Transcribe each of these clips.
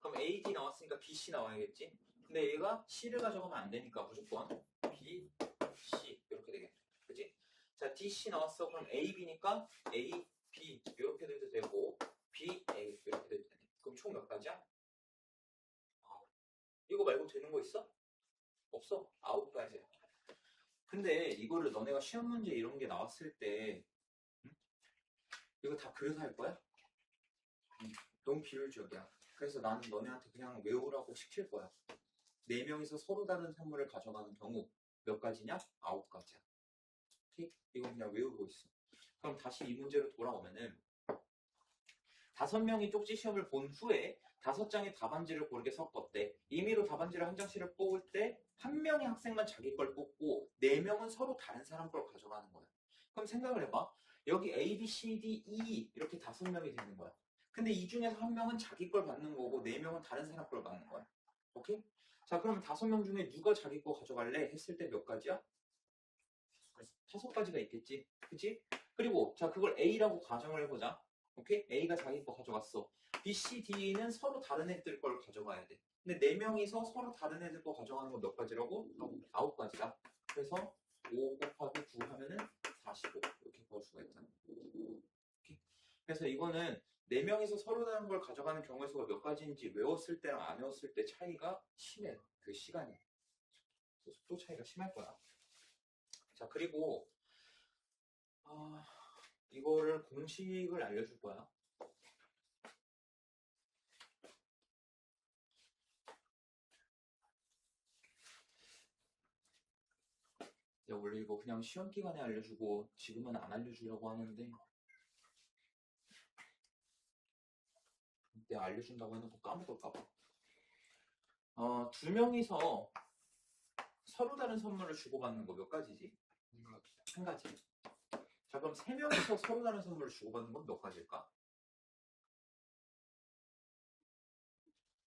그럼 A, D 나왔으니까 B, C 나와야겠지? 근데 얘가 C를 가져가면 안 되니까 무조건 B, C 이렇게 되겠네. 그치? 자, D, C 나왔어. 그럼 A, B니까 A, B 이렇게 돼도 되고 B, A 이렇게 돼도 되네. 그럼 총 몇 가지야? 이거 말고 되는 거 있어? 없어. 9가지야. 근데 이거를 너네가 시험 문제 이런 게 나왔을 때 이거 다 그려서 할 거야? 너무 비효율적이야. 그래서 나는 너네한테 그냥 외우라고 시킬 거야. 4명이서 서로 다른 선물을 가져가는 경우 몇 가지냐? 9가지야. 오케이? 이거 그냥 외우고 있어. 그럼 다시 이 문제로 돌아오면은 5명이 쪽지 시험을 본 후에 5장의 답안지를 고르게 섞었대. 임의로 답안지를 한 장씩을 뽑을 때 한 명의 학생만 자기 걸 뽑고 4명은 서로 다른 사람 걸 가져가는 거야. 그럼 생각을 해봐. 여기 A, B, C, D, E 이렇게 5명이 되는 거야. 근데 이 중에서 한 명은 자기 걸 받는 거고 4명은 다른 사람 걸 받는 거야. 오케이? 자, 그러면 5명 중에 누가 자기 거 가져갈래? 했을 때 몇 가지야? 5가지가 있겠지. 그치? 그리고 자, 그걸 A라고 가정을 해보자. 오케이? A가 자기 거 가져갔어. B, C, D는 서로 다른 애들 걸 가져가야 돼. 근데 4명이서 서로 다른 애들 거 가져가는 건 몇 가지라고? 9가지다. 그래서 5 곱하기 9 하면은 45 이렇게 구할 수가 있잖아. 오케이? 그래서 이거는 4명이서 서로 다른 걸 가져가는 경우의 수가 몇 가지인지 외웠을 때랑 안 외웠을 때 차이가 심해. 그 시간이. 속도 차이가 심할 거야. 자, 그리고 이거를 공식을 알려줄 거야. 원래 이거 그냥 시험 기간에 알려주고 지금은 안 알려주려고 하는데 내가 알려준다고 해놓고 까먹을까봐. 2명이서 서로 다른 선물을 주고받는 거 몇 가지지? 한 가지. 자, 그럼 3명이서 서로 다른 선물을 주고받는 건 몇 가지일까?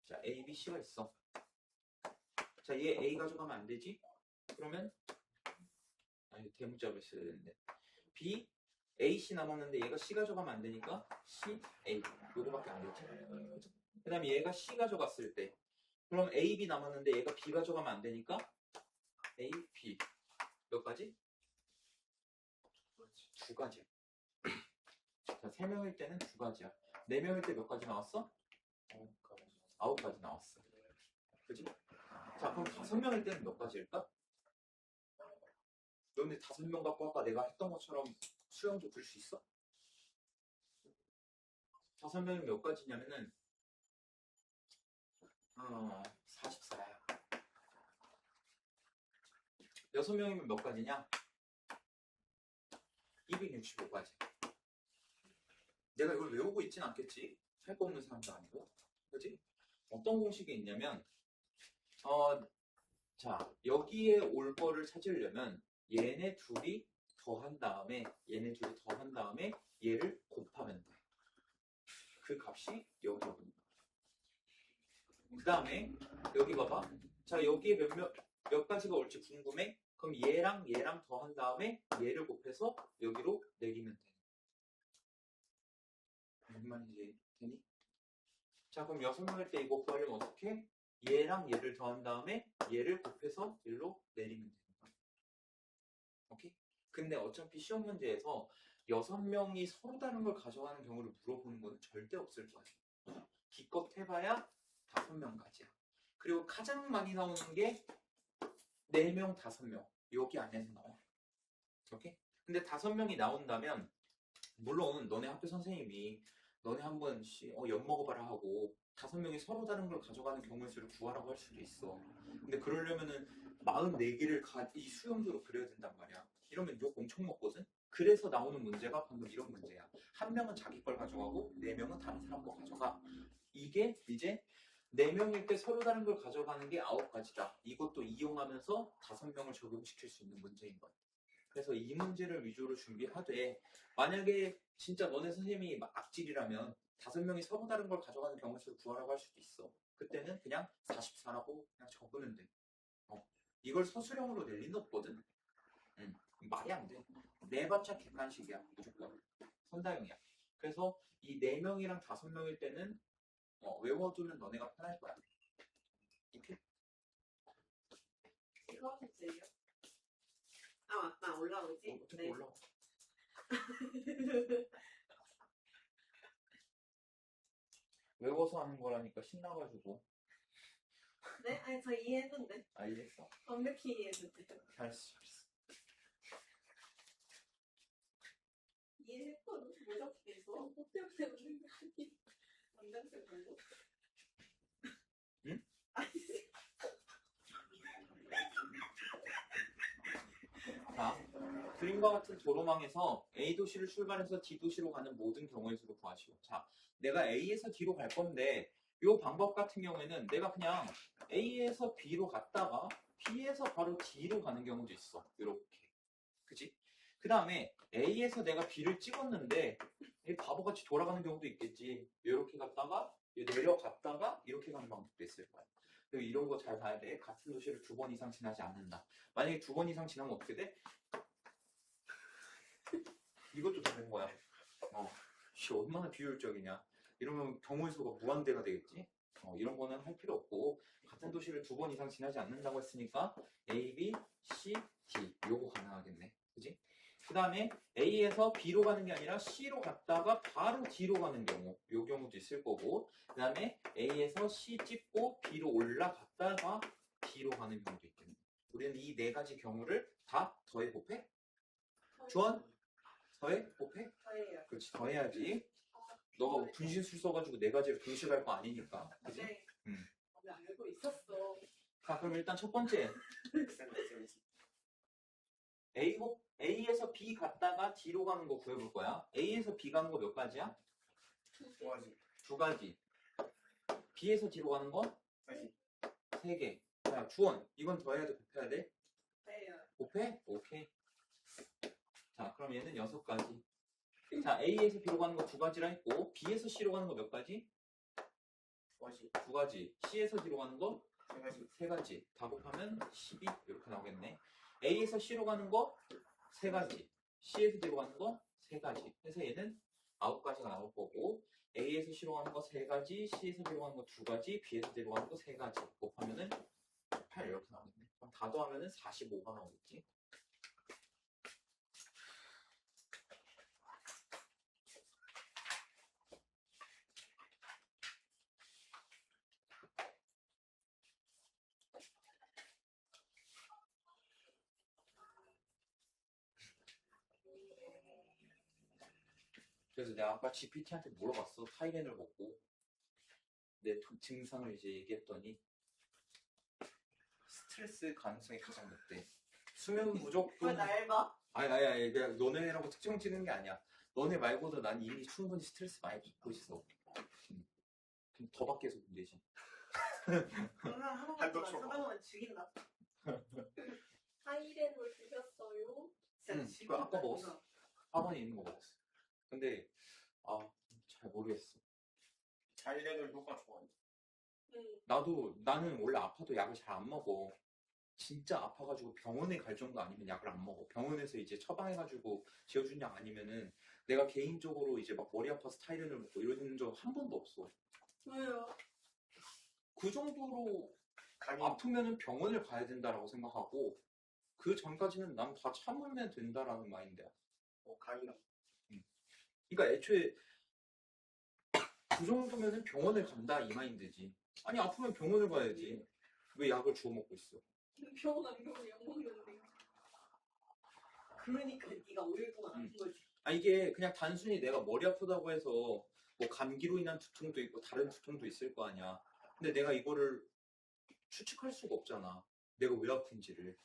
자, A, B, C가 있어. 자, 얘 A 가져가면 안 되지? 그러면 아니, 대문자로 써야 되는데 B, A, C 남았는데 얘가 C 가져가면 안 되니까 C, A 요거밖에 안 되지. 그 다음에 얘가 C 가져갔을 때 그럼 A, B 남았는데 얘가 B 가져가면 안 되니까 A, B 몇 가지? 2가지야. 자, 3명일 때는 2가지야. 4명일 때 몇 가지 나왔어? 9가지 나왔어. 그치? 자, 그럼 5명일 때는 몇 가지일까? 너네 5명 갖고 아까 내가 했던 것처럼 수영도 들 수 있어? 5명이 몇 가지냐면은 44야. 6명이면 몇 가지냐? 265가지. 내가 이걸 외우고 있진 않겠지? 할 거 없는 사람도 아니고. 그치? 어떤 공식이 있냐면 자, 여기에 올 거를 찾으려면 얘네 둘이 더한 다음에 얘를 곱하면 돼. 그 값이 여기 오는 거야. 그 다음에 여기 봐봐. 자, 여기에 몇 가지가 올지 궁금해? 그럼 얘랑 더한 다음에 얘를 곱해서 여기로 내리면 돼. 무슨 말인지 되니? 자, 그럼 6명일 때 이거 구하려면 어떻게? 얘랑 얘를 더한 다음에 얘를 곱해서 일로 내리면 되는 거야. 오케이? 근데 어차피 시험 문제에서 6명이 서로 다른 걸 가져가는 경우를 물어보는 건 절대 없을 거야. 기껏 해봐야 5명까지야. 그리고 가장 많이 나오는 게 4명, 5명. 여기 안에서 나와. 오케이? 근데 5명이 나온다면 물론 너네 학교 선생님이 너네 한 번씩 엿 먹어봐라 하고 5명이 서로 다른 걸 가져가는 경우의 수를 구하라고 할 수도 있어. 근데 그러려면은 44개를 이 수영도로 그려야 된단 말이야. 이러면 욕 엄청 먹거든? 그래서 나오는 문제가 방금 이런 문제야. 한 명은 자기 걸 가져가고 4명은 다른 사람 거 가져가. 이게 이제 4명일 때 서로 다른 걸 가져가는 게 9가지다. 이것도 이용하면서 5명을 적용시킬 수 있는 문제인 거야. 그래서 이 문제를 위주로 준비하되 만약에 진짜 너네 선생님이 악질이라면 5명이 서로 다른 걸 가져가는 경우 수를 구하라고 할 수도 있어. 그때는 그냥 44라고 그냥 적으면 돼. 이걸 서술형으로 낼 리는 없거든. 말이 안 돼. 내봤자 객관식이야. 무조건. 선다형이야. 그래서 이 4명이랑 5명일 때는 외워두면 너네가 편할 거야. 오케이? 이거 문제예요? 아 맞다 올라오지? 어떻게 올라와? 외워서 하는 거라니까 신나가지고. 네? 아니 저 이해했는데 이해했어? 완벽히 이해했는데 잘했어. 이해했거든 무적해서 뭐 때문에 웃는 게 아니 완전히 걸로 응? 아니 자, 그림과 같은 도로망에서 A 도시를 출발해서 D 도시로 가는 모든 경우의 수를 구하시오. 자, 내가 A에서 D로 갈 건데 이 방법 같은 경우에는 내가 그냥 A에서 B로 갔다가 B에서 바로 D로 가는 경우도 있어. 이렇게. 그치? 그 다음에 A에서 내가 B를 찍었는데 바보같이 돌아가는 경우도 있겠지. 이렇게 갔다가 내려갔다가 이렇게 가는 방법도 있을 거야. 그리고 이런 거 잘 봐야 돼. 같은 도시를 2번 이상 지나지 않는다. 만약에 2번 이상 지나면 어떻게 돼? 이것도 되는 거야. 얼마나 비효율적이냐. 이러면 경우의 수가 무한대가 되겠지. 이런 거는 할 필요 없고 같은 도시를 2번 이상 지나지 않는다고 했으니까 A, B, C, D 요거 가능하겠네. 그지? 그 다음에 A에서 B로 가는 게 아니라 C로 갔다가 바로 D로 가는 경우 요 경우도 있을 거고 그 다음에 A에서 C 찍고 B로 올라갔다가 D로 가는 경우도 있겠네. 우리는 이 네 가지 경우를 다 더해 곱해? 주원? 더해? 곱해? 저예요 그렇지, 더해야지. 너가 뭐 분신술 써가지고 네 가지를 동시에 갈 거 아니니까. 그지? 네 응. 왜 알고 있었어 자, 그럼 일단 첫 번째. A에서 B 갔다가 D로 가는 거 구해볼 거야. A에서 B 가는 거 몇 가지야? 두 가지. B에서 D로 가는 거? 세 개. 자, 주원. 이건 더해야 돼, 곱해야 돼? 저예요 곱해? 오케이. 자, 그럼 얘는 6가지. 자, A에서 B로 가는 거 2가지라 했고, B에서 C로 가는 거 몇 가지? 2가지. C에서 D로 가는 거? 3가지. 다 곱하면 12 이렇게 나오겠네. A에서 C로 가는 거 3가지. C에서 D로 가는 거 3가지. 그래서 얘는 9가지가 나올 거고 A에서 C로 가는 거 3가지, C에서 D로 가는 거 2가지, B에서 D로 가는 거 3가지. 곱하면은 8 이렇게 나오겠네. 그럼 다 더하면은 45가 나오겠지. 그래서 내가 아까 GPT한테 물어봤어. 타이레놀 먹고 내 증상을 이제 얘기했더니 스트레스 가능성이 가장 높대. 수면 부족도. 왜 날 봐? 아니, 그냥 너네라고 특정 찍는 게 아니야. 너네 말고도 난 이미 충분히 스트레스 많이 받고 있어. 그럼 더 밖에서 문제지. 그러면 하나만 쳐다보면 죽인다 타이레놀 드셨어요? 응, 그거 아까 먹었어. 학원에 있는 거 먹었어. 근데 잘 모르겠어. 타이레놀 효과 좋아해. 나는 원래 아파도 약을 잘 안 먹어. 진짜 아파가지고 병원에 갈 정도 아니면 약을 안 먹어. 병원에서 이제 처방해가지고 지어준 약 아니면은 내가 개인적으로 이제 막 머리 아파서 타이레놀 먹고 이러는 적 한 번도 없어. 왜요? 그 정도로 아프면은 병원을 가야 된다라고 생각하고 그 전까지는 난 다 참으면 된다라는 마인드야. 강이나. 그러니까 애초에 그 정도면은 병원을 간다 이 마인드지. 아니 아프면 병원을 가야지. 왜 약을 주워 먹고 있어? 병원 안 가면 약 먹는데 그러니까 네가 5일 동안 아픈 거지 이게 그냥 단순히 내가 머리 아프다고 해서 뭐 감기로 인한 두통도 있고 다른 두통도 있을 거 아니야. 근데 내가 이거를 추측할 수가 없잖아. 내가 왜 아픈지를.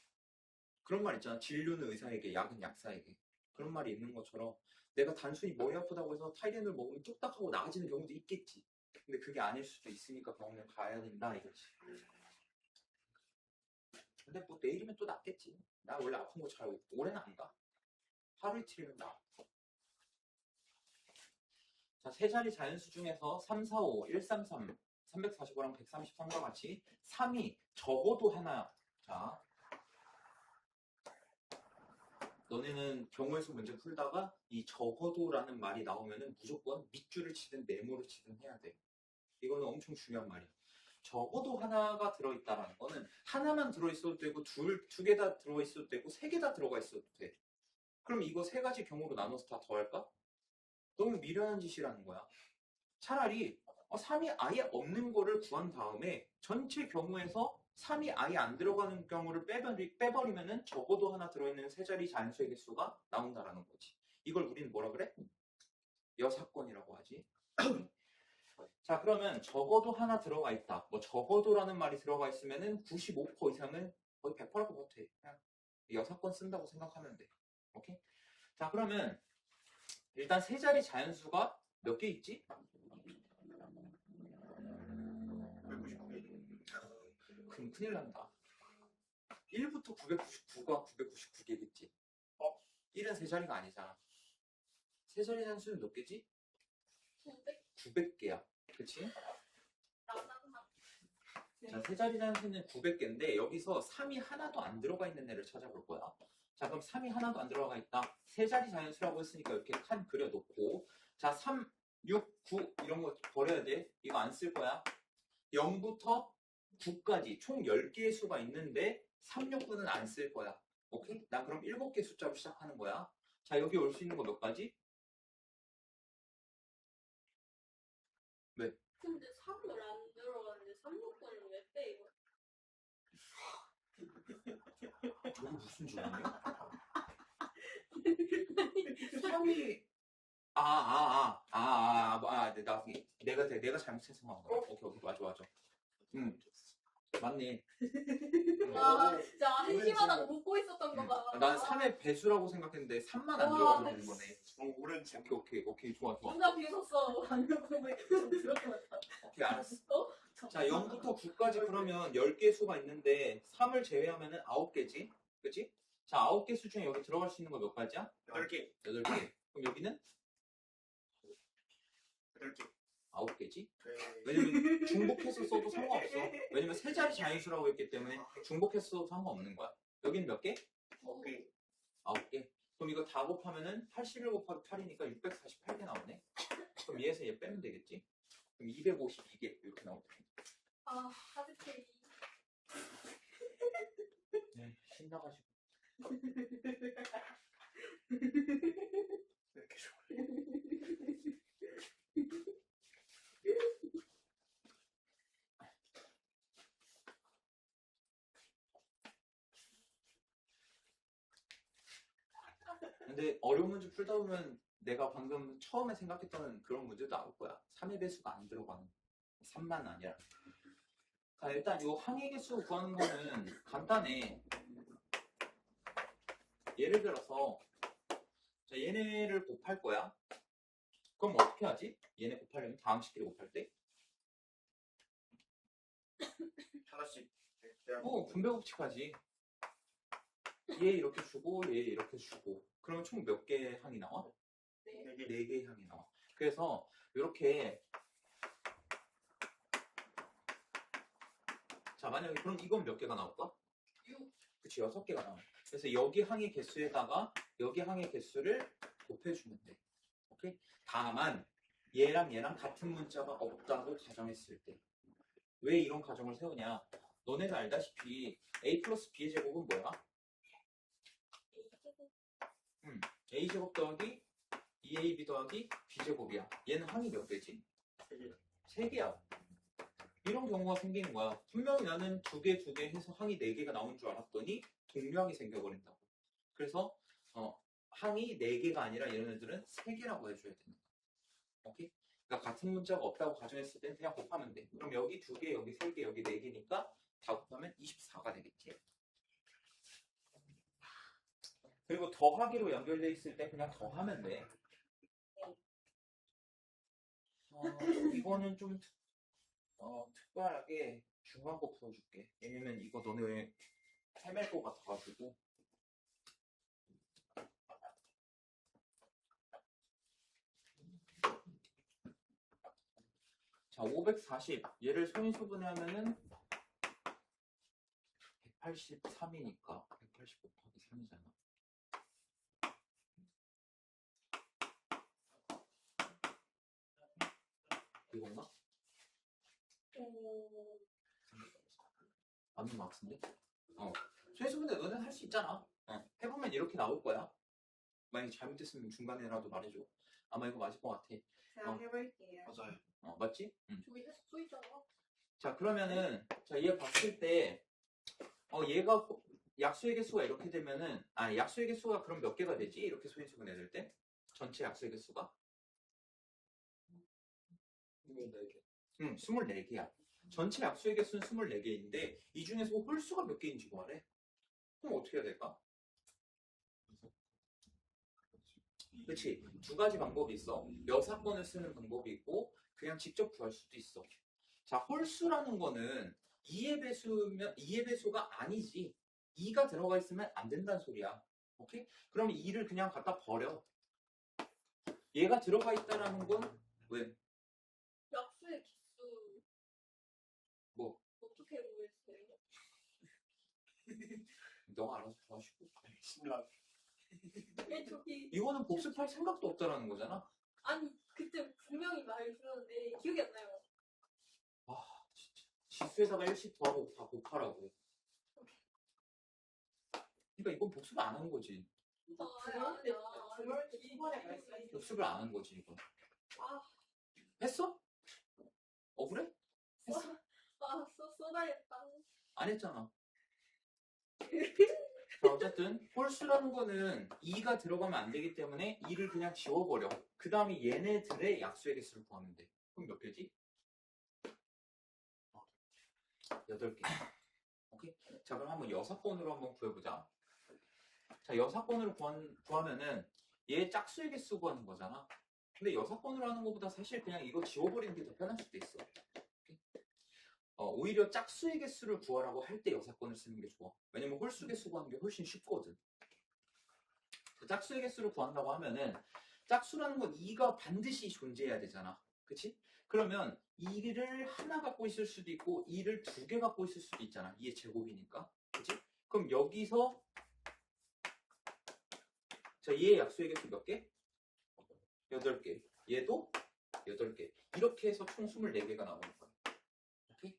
그런 말 있잖아. 진료는 의사에게, 약은 약사에게. 그런 말이 있는 것처럼 내가 단순히 머리 아프다고 해서 타이레놀 먹으면 뚝딱 하고 나아지는 경우도 있겠지. 근데 그게 아닐 수도 있으니까 병원에 가야 된다 이거지. 근데 뭐 내일이면 또 낫겠지. 나 원래 아픈 거 잘 오래는 안 가. 하루 이틀이면 나. 자, 세 자리 자연수 중에서 3, 4, 5, 1, 3, 3, 345랑 133과 같이 3이 적어도 하나. 자, 너네는 경우의 수 문제 풀다가 이 적어도라는 말이 나오면은 무조건 밑줄을 치든 네모를 치든 해야 돼. 이거는 엄청 중요한 말이야. 적어도 하나가 들어있다라는 거는 하나만 들어있어도 되고 두 개 다 들어있어도 되고 세 개 다 들어가 있어도 돼. 그럼 이거 세 가지 경우로 나눠서 다 더할까? 너무 미련한 짓이라는 거야. 차라리 3이 아예 없는 거를 구한 다음에 전체 경우에서 3이 아예 안 들어가는 경우를 빼버리면은 적어도 하나 들어있는 세 자리 자연수의 개수가 나온다라는 거지. 이걸 우리는 뭐라 그래? 여사건이라고 하지. 자, 그러면 적어도 하나 들어가 있다. 뭐 적어도라는 말이 들어가 있으면은 95% 이상은 거의 100%할 것 같아. 그냥 여사건 쓴다고 생각하면 돼. 오케이? 자, 그러면 일단 세 자리 자연수가 몇 개 있지? 199개. 그럼 큰일 난다. 1부터 999가 999개겠지. 1은 세 자리가 아니잖아. 세 자리 자연수는 몇 개지? 900개야. 그치? 자, 세 자리 자연수는 900개인데 여기서 3이 하나도 안 들어가 있는 애를 찾아볼 거야. 자, 그럼 3이 하나도 안 들어가 있다. 세 자리 자연수라고 했으니까 이렇게 칸 그려놓고 자, 3, 6, 9 이런 거 버려야 돼. 이거 안 쓸 거야. 0부터 9까지 총 10개의 수가 있는데 3, 6, 9는 안 쓸 거야. 오케이? 난 그럼 7개 숫자로 시작하는 거야. 자, 여기 올 수 있는 거 몇 가지? 왜? 근데 3을 안 들어가는데 369는 왜 빼, 이거? 저게 무슨 질문이야? 3이 내가 잘못해서 한 거야. 오케이 맞아. 맞네. 와, 진짜 한심하다고 웃고 있었던 거 봐. 난 3의 배수라고 생각했는데 3만 안 들어가면 되는 거네. 옳은 참. 오케이 좋아. 뭔가 비웃었어. 방금 보면 좀 들어갔다. 오케이 알았어. 자, 0부터 9까지 그러면 10개 수가 있는데 3을 제외하면은 9개지. 그치? 자, 9개 수 중에 여기 들어갈 수 있는 거 몇 가지야? 8개. 8개. 그럼 여기는 8개. 9개지? 네. 왜냐면 중복해서 써도 상관없어. 왜냐면 세 자리 자연수라고 했기 때문에 중복해서 써도 상관없는 거야. 여기는 몇 개? 9개. 9개. 그럼 이거 다 곱하면은 81 곱하기 8이니까 648개 나오네. 그럼 얘에서 얘 빼면 되겠지? 그럼 252개 이렇게 나오네. 아, 하드캐리. 네, 신나가지고. 이렇게 좋아요. 근데 어려운 문제 풀다 보면 내가 방금 처음에 생각했던 그런 문제도 나올 거야. 3의 배수가 안 들어가는 3만 아니라. 자, 일단 이 항의 개수 구하는 거는 간단해. 예를 들어서 자, 얘네를 곱할 거야. 그럼 어떻게 하지? 얘네 곱하려면 다음 식기를 곱할 때? 하나씩. 분배 법칙하지. 얘 이렇게 주고 얘 이렇게 주고 그러면 총 몇 개의 항이 나와? 네. 4개의 항이 나와. 그래서 이렇게 자, 만약에 그럼 이건 몇 개가 나올까? 6. 그치, 6개가 나와. 그래서 여기 항의 개수에다가 여기 항의 개수를 곱해주면 돼. 오케이? 다만 얘랑 같은 문자가 없다고 가정했을 때 왜 이런 가정을 세우냐? 너네가 알다시피 a 플러스 b의 제곱은 뭐야? a제곱 더하기 2ab 더하기 b제곱이야. 얘는 항이 몇 개지? 3개야. 이런 경우가 생기는 거야. 분명히 나는 2개 해서 항이 4개가 나온 줄 알았더니 동류항이 생겨버린다고. 그래서 항이 4개가 아니라 얘네들은 3개라고 해줘야 된다. 오케이? 그러니까 같은 문자가 없다고 가정했을 때는 그냥 곱하면 돼. 그럼 여기 2개, 여기 3개, 여기 4개니까 다 곱하면 24가 되겠지. 그리고 더하기로 연결돼 있을 때 그냥 더하면 돼. 이거는 좀 특별하게 중요한 거 풀어줄게. 왜냐면 이거 너네 왜 헤맬 것 같아가지고. 자, 540 얘를 소인수분해하면은 183이니까 180 곱하기 3이잖아. 이건가? 맞는 것 같은데? 소인수 문제 너는 할 수 있잖아. 해보면 이렇게 나올 거야. 만약에 잘못됐으면 중간에라도 말해줘. 아마 이거 맞을 것 같아. 제가 해볼게요. 맞아요. 맞지? 응. 저기 해서 쏘이잖아. 자, 그러면은, 자, 얘 봤을 때, 얘가 약수의 개수가 이렇게 되면은, 약수의 개수가 그럼 몇 개가 되지? 이렇게 소인수분 내줄 때? 전체 약수의 개수가? 24개. 24개야. 전체 약수의 개수는 24개인데, 이 중에서 홀수가 몇 개인지 구하래. 그럼 어떻게 해야 될까? 그치? 두 가지 방법이 있어. 여사건을 쓰는 방법이 있고, 그냥 직접 구할 수도 있어. 자, 홀수라는 거는 2의 배수가 아니지. 2가 들어가 있으면 안 된다는 소리야. 오케이? 그럼 2를 그냥 갖다 버려. 얘가 들어가 있다라는 건 왜? 약수의 기수. 뭐? 어떻게 구했어요? 너가 알아서 구하시고. 신랑. 왜 저기 이거는 복습할 생각도 없다라는 거잖아. 아니 그때 분명히 말을 들었는데 기억이 안 나요. 진짜. 지수에다가 1씩 더하고 다 곱하라고. 그러니까 이건 복습을 안 하는 거지. 그럴 때 초반에 말씀해. 복습을 안 한 거지, 이건. 아, 했어? 억울해? 했어? 쏟아냈다. 안 했잖아. 자, 어쨌든 홀수라는 거는 2가 들어가면 안 되기 때문에 2를 그냥 지워버려. 그 다음에 얘네들의 약수의 개수를 구하면 돼. 그럼 몇 개지? 8개. 오케이? 자, 그럼 한번 여사건으로 한번 구해보자. 자, 여사건으로 구하면은 얘 짝수의 개수 구하는 거잖아. 근데 여사건으로 하는 것보다 사실 그냥 이거 지워버리는 게 더 편할 수도 있어. 오히려 짝수의 개수를 구하라고 할 때 여사건을 쓰는 게 좋아. 왜냐면 홀수 개수 구하는 게 훨씬 쉽거든. 짝수의 개수를 구한다고 하면은 짝수라는 건 2가 반드시 존재해야 되잖아. 그치? 그러면 2를 하나 갖고 있을 수도 있고 2를 2개 갖고 있을 수도 있잖아. 2의 제곱이니까. 그치? 그럼 여기서 자, 얘의 약수의 개수 몇 개? 8개. 얘도 8개. 이렇게 해서 총 24개가 나오는 거야. 오케이?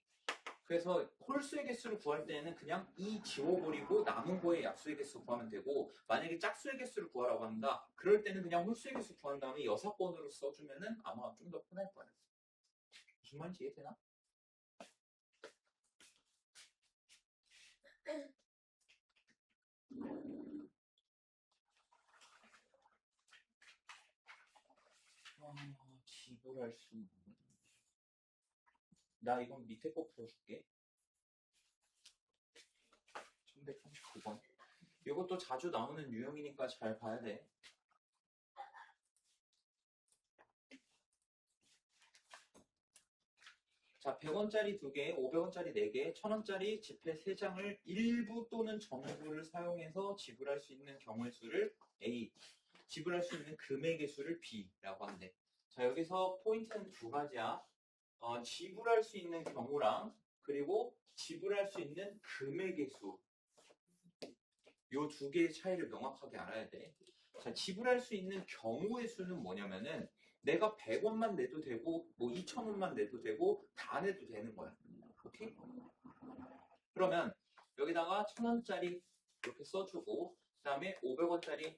그래서 홀수의 개수를 구할 때는 그냥 이 지워버리고 남은 거의 약수의 개수 구하면 되고, 만약에 짝수의 개수를 구하라고 한다. 그럴 때는 그냥 홀수의 개수 구한 다음에 여사건으로 써주면은 아마 좀 더 편할 거야. 무슨 말인지 이해되나? 지불할 수 있는. 나 이건 밑에 거 풀어줄게. 1139번. 이것도 자주 나오는 유형이니까 잘 봐야 돼. 자, 100원짜리 2개, 500원짜리 4개, 1000원짜리 지폐 3장을 일부 또는 전부를 사용해서 지불할 수 있는 경우의 수를 A, 지불할 수 있는 금액의 수를 B라고 한대. 자, 여기서 포인트는 두 가지야. 지불할 수 있는 경우랑 그리고 지불할 수 있는 금액의 수. 요 두 개의 차이를 명확하게 알아야 돼. 자, 지불할 수 있는 경우의 수는 뭐냐면은 내가 100원만 내도 되고 뭐 2,000원만 내도 되고 다 내도 되는 거야. 오케이? 그러면 여기다가 1,000원짜리 이렇게 써주고 그 다음에 500원짜리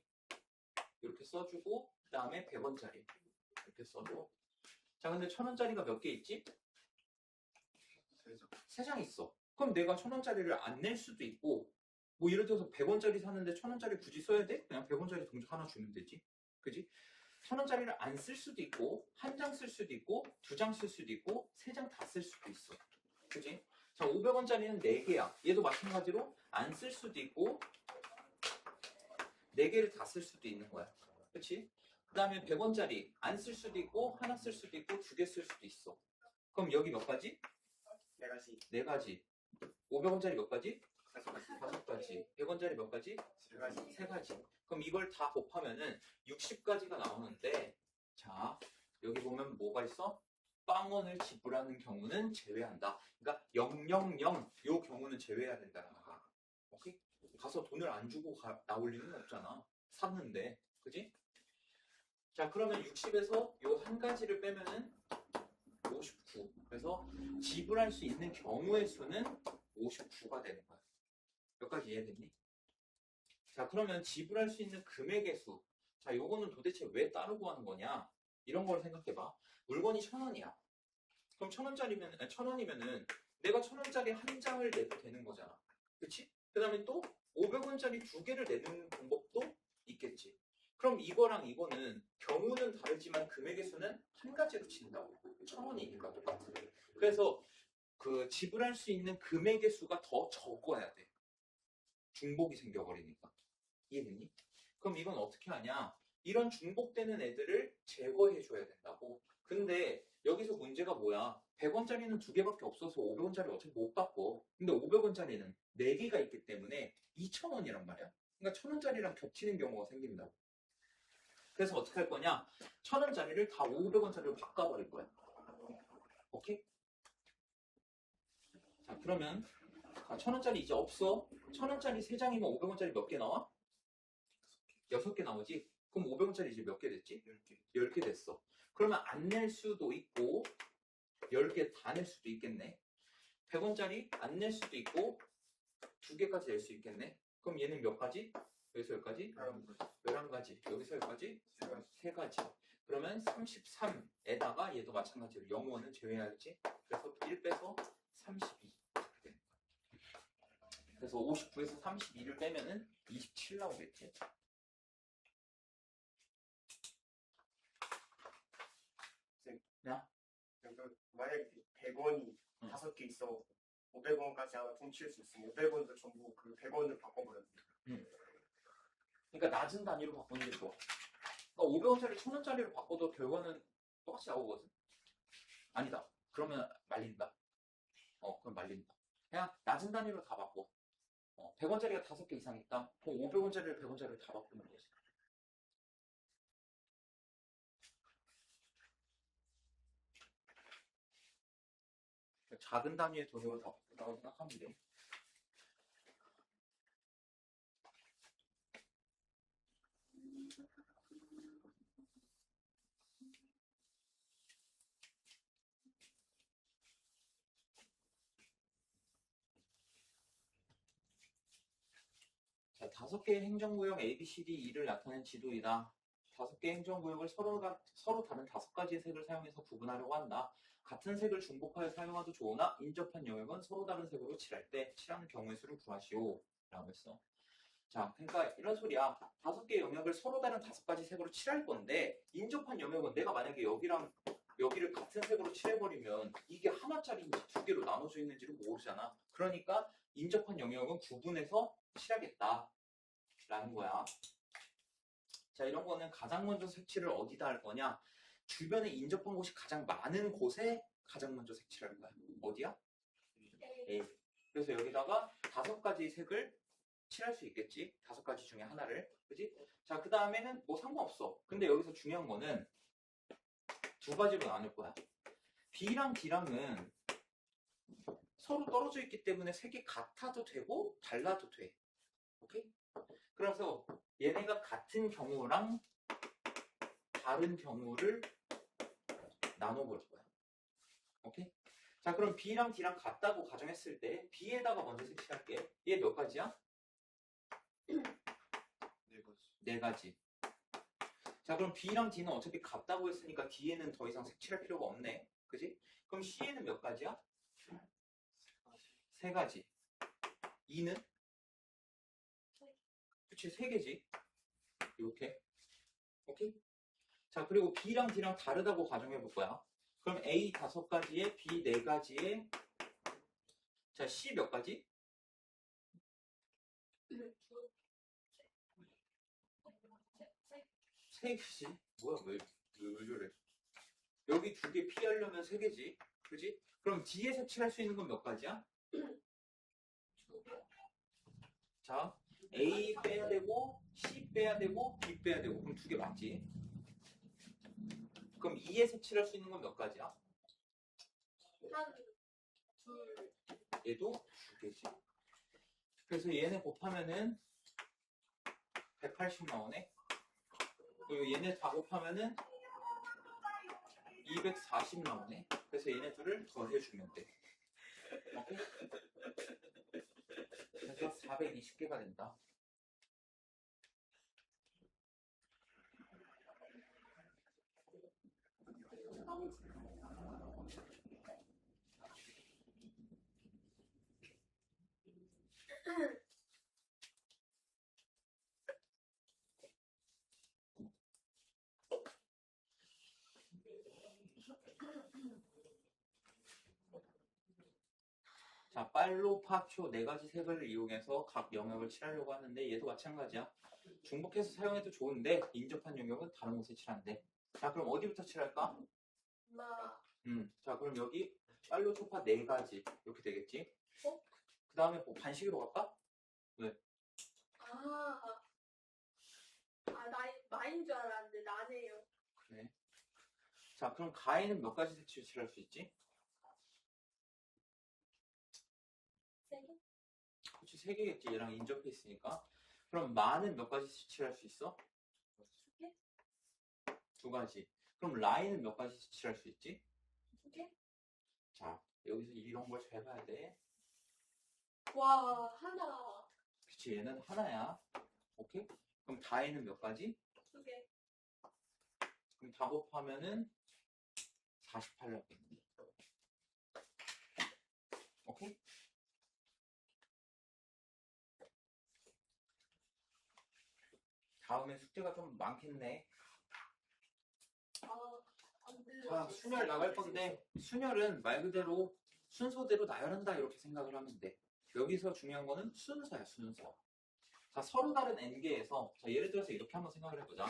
이렇게 써주고 그 다음에 100원짜리 이렇게 써줘. 자, 근데 1,000원짜리가 몇 개 있지? 3장. 3장 있어. 그럼 내가 1,000원짜리를 안 낼 수도 있고 뭐 예를 들어서 100원짜리 사는데 1,000원짜리 굳이 써야 돼? 그냥 100원짜리 동작 하나 주면 되지. 그지? 1,000원짜리를 안 쓸 수도 있고 한 장 쓸 수도 있고 2장 쓸 수도 있고 3장 다 쓸 수도 있어. 그지? 자, 500원짜리는 4개야. 얘도 마찬가지로 안 쓸 수도 있고 4개를 다 쓸 수도 있는 거야. 그치? 그 다음에 100원짜리 안 쓸 수도 있고 하나 쓸 수도 있고 2개 쓸 수도 있어. 그럼 여기 몇 가지? 4가지. 4가지. 500원짜리 몇 가지? 5가지. 5가지. 100원짜리 몇 가지? 3가지. 3가지. 그럼 이걸 다 곱하면은 60가지가 나오는데, 자, 여기 보면 뭐가 있어? 빵원을 지불하는 경우는 제외한다. 그러니까 000 요 경우는 제외해야 된다는 거야. 오케이? 가서 돈을 안 주고 나올 리는 없잖아. 샀는데. 그지? 자, 그러면 60에서 요 한 가지를 빼면은 59. 그래서 지불할 수 있는 경우의 수는 59가 되는 거야. 여기까지 이해됐니? 자, 그러면 지불할 수 있는 금액의 수. 자, 요거는 도대체 왜 따르고 하는 거냐? 이런 걸 생각해봐. 물건이 1,000원이야. 그럼 1,000원짜리면, 1,000원이면은 내가 1,000원짜리 한 장을 내도 되는 거잖아. 그치? 그 다음에 또 500원짜리 2개를 내는 방법도 있겠지. 그럼 이거랑 이거는 경우는 다르지만 금액의 수는 한 가지로 친다고. 1,000원이니까 똑같아. 그래서 그 지불할 수 있는 금액의 수가 더 적어야 돼. 중복이 생겨버리니까. 이해됐니? 그럼 이건 어떻게 하냐? 이런 중복되는 애들을 제거해줘야 된다고. 근데 여기서 문제가 뭐야? 100원짜리는 2개밖에 없어서 500원짜리 어차피 못 바꿔. 근데 500원짜리는 4개가 있기 때문에 2,000원이란 말이야. 그러니까 1,000원짜리랑 겹치는 경우가 생긴다고. 그래서 어떻게 할 거냐? 1,000원짜리를 다 500원짜리로 바꿔버릴 거야. 오케이? 자, 그러면 1,000원짜리 이제 없어. 1,000원짜리 3장이면 500원짜리 몇 개 나와? 6개 나오지? 그럼 500원짜리 이제 몇 개 됐지? 10개. 10개 됐어. 그러면 안 낼 수도 있고 10개 다 낼 수도 있겠네. 100원짜리 안 낼 수도 있고 2개까지 낼 수 있겠네. 그럼 얘는 몇 가지? 여기서 여기까지? 11가지. 여기서 여기까지? 3가지. 그러면 33에다가 얘도 마찬가지로 0원은 제외해야지. 그래서 1 빼서 32. 그래서 59에서 32를 빼면은 27 나오겠지. 그러니까 만약에 100원이 응. 5개 있어 500원까지 하나 퉁칠 수 있으면 500원도 전부 그 100원을 바꿔버렸네. 그러니까 낮은 단위로 바꾸는 게 좋아. 그러니까 500원짜리 1,000원짜리로 바꿔도 결과는 똑같이 나오거든. 아니다. 그러면 말린다. 그럼 말린다. 그냥 낮은 단위로 다 바꿔. 100원짜리가 5개 이상 있다. 그럼 500원짜리를 100원짜리로 다 바꾸는 거지. 작은 단위의 돈으로 다 바꾼다고 생각하면 돼. 자, 5개의 행정구역 A, B, C, D, E를 나타낸 지도이다. 5개의 행정구역을 서로 다른 5가지의 색을 사용해서 구분하려고 한다. 같은 색을 중복하여 사용하도 좋으나 인접한 영역은 서로 다른 색으로 칠할 때 칠하는 경우의 수를 구하시오. 라고 했어. 자, 그러니까 이런 소리야. 5개의 영역을 서로 다른 5가지 색으로 칠할 건데 인접한 영역은 내가 만약에 여기랑 여기를 같은 색으로 칠해버리면 이게 하나짜리인지 2개로 나눠져 있는지를 모르잖아. 그러니까 인접한 영역은 구분해서 칠하겠다 라는 거야. 자, 이런 거는 가장 먼저 색칠을 어디다 할 거냐? 주변에 인접한 곳이 가장 많은 곳에 가장 먼저 색칠할 거야. 어디야? A. 그래서 여기다가 5가지 색을 칠할 수 있겠지. 5가지 중에 하나를. 그지? 자, 그 다음에는 뭐 상관없어. 근데 여기서 중요한 거는 2가지로 나눌 거야. B랑 D랑은 서로 떨어져 있기 때문에 색이 같아도 되고 달라도 돼. 오케이? 그래서 얘네가 같은 경우랑 다른 경우를 나눠볼 거야. 오케이? 자, 그럼 B랑 D랑 같다고 가정했을 때 B에다가 먼저 색칠할게. 얘 몇 가지야? 4가지. 자, 그럼 B랑 D는 어차피 같다고 했으니까 D에는 더 이상 색칠할 필요가 없네. 그지? 그럼 C에는 몇 가지야? 3가지. E는? 그치, 3개지. 이렇게. 오케이? 자, 그리고 B랑 D랑 다르다고 가정해 볼 거야. 그럼 A 5가지에 B 4가지에 자, C 몇 가지? 3개지. 뭐야, 왜 저래? 여기 2개 피하려면 3개지. 그지? 그럼 D에 색칠할 수 있는 건 몇 가지야? 자, A 빼야 되고 C 빼야 되고 B 빼야 되고 그럼 2개 맞지? 그럼 E에 색칠할 수 있는 건 몇 가지야? 얘도 2개지. 그래서 얘네 곱하면은 180 나오네. 그리고 얘네 다 곱하면은 240 나오네. 그래서 얘네 둘을 더해주면 돼. 오케이? 그래서 420개가 된다. 자, 빨로, 파초 네 가지 색을 이용해서 각 영역을 칠하려고 하는데 얘도 마찬가지야. 중복해서 사용해도 좋은데 인접한 영역은 다른 곳에 칠한대. 자, 그럼 어디부터 칠할까? 자, 그럼 여기 빨로, 초파 네 가지 이렇게 되겠지? 어? 그 다음에 뭐 반시기로 갈까? 마인 줄 알았는데 나네요. 그래. 자, 그럼 가에는 몇 가지 색칠 칠할 수 있지? 세 개? 그렇지, 세 개겠지. 얘랑 인접해 있으니까. 그럼 마는 몇 가지 칠할 수 있어? 두 개? 두 가지. 그럼 라인은 몇 가지 칠할 수 있지? 두 개? 자, 여기서 이런 걸 잘 봐야 돼. 와, 하나. 그치, 얘는 하나야. 오케이? 그럼 다에는 몇 가지? 두 개. 그럼 다 곱하면은 48 나오겠네. 오케이? 다음에 숙제가 좀 많겠네. 안 돼. 자, 순열 나갈 건데 순열은 말 그대로 순서대로 나열한다 이렇게 생각을 하면 돼. 여기서 중요한 거는 순서야, 순서. 자, 서로 다른 n개에서 자, 예를 들어서 이렇게 한번 생각을 해보자.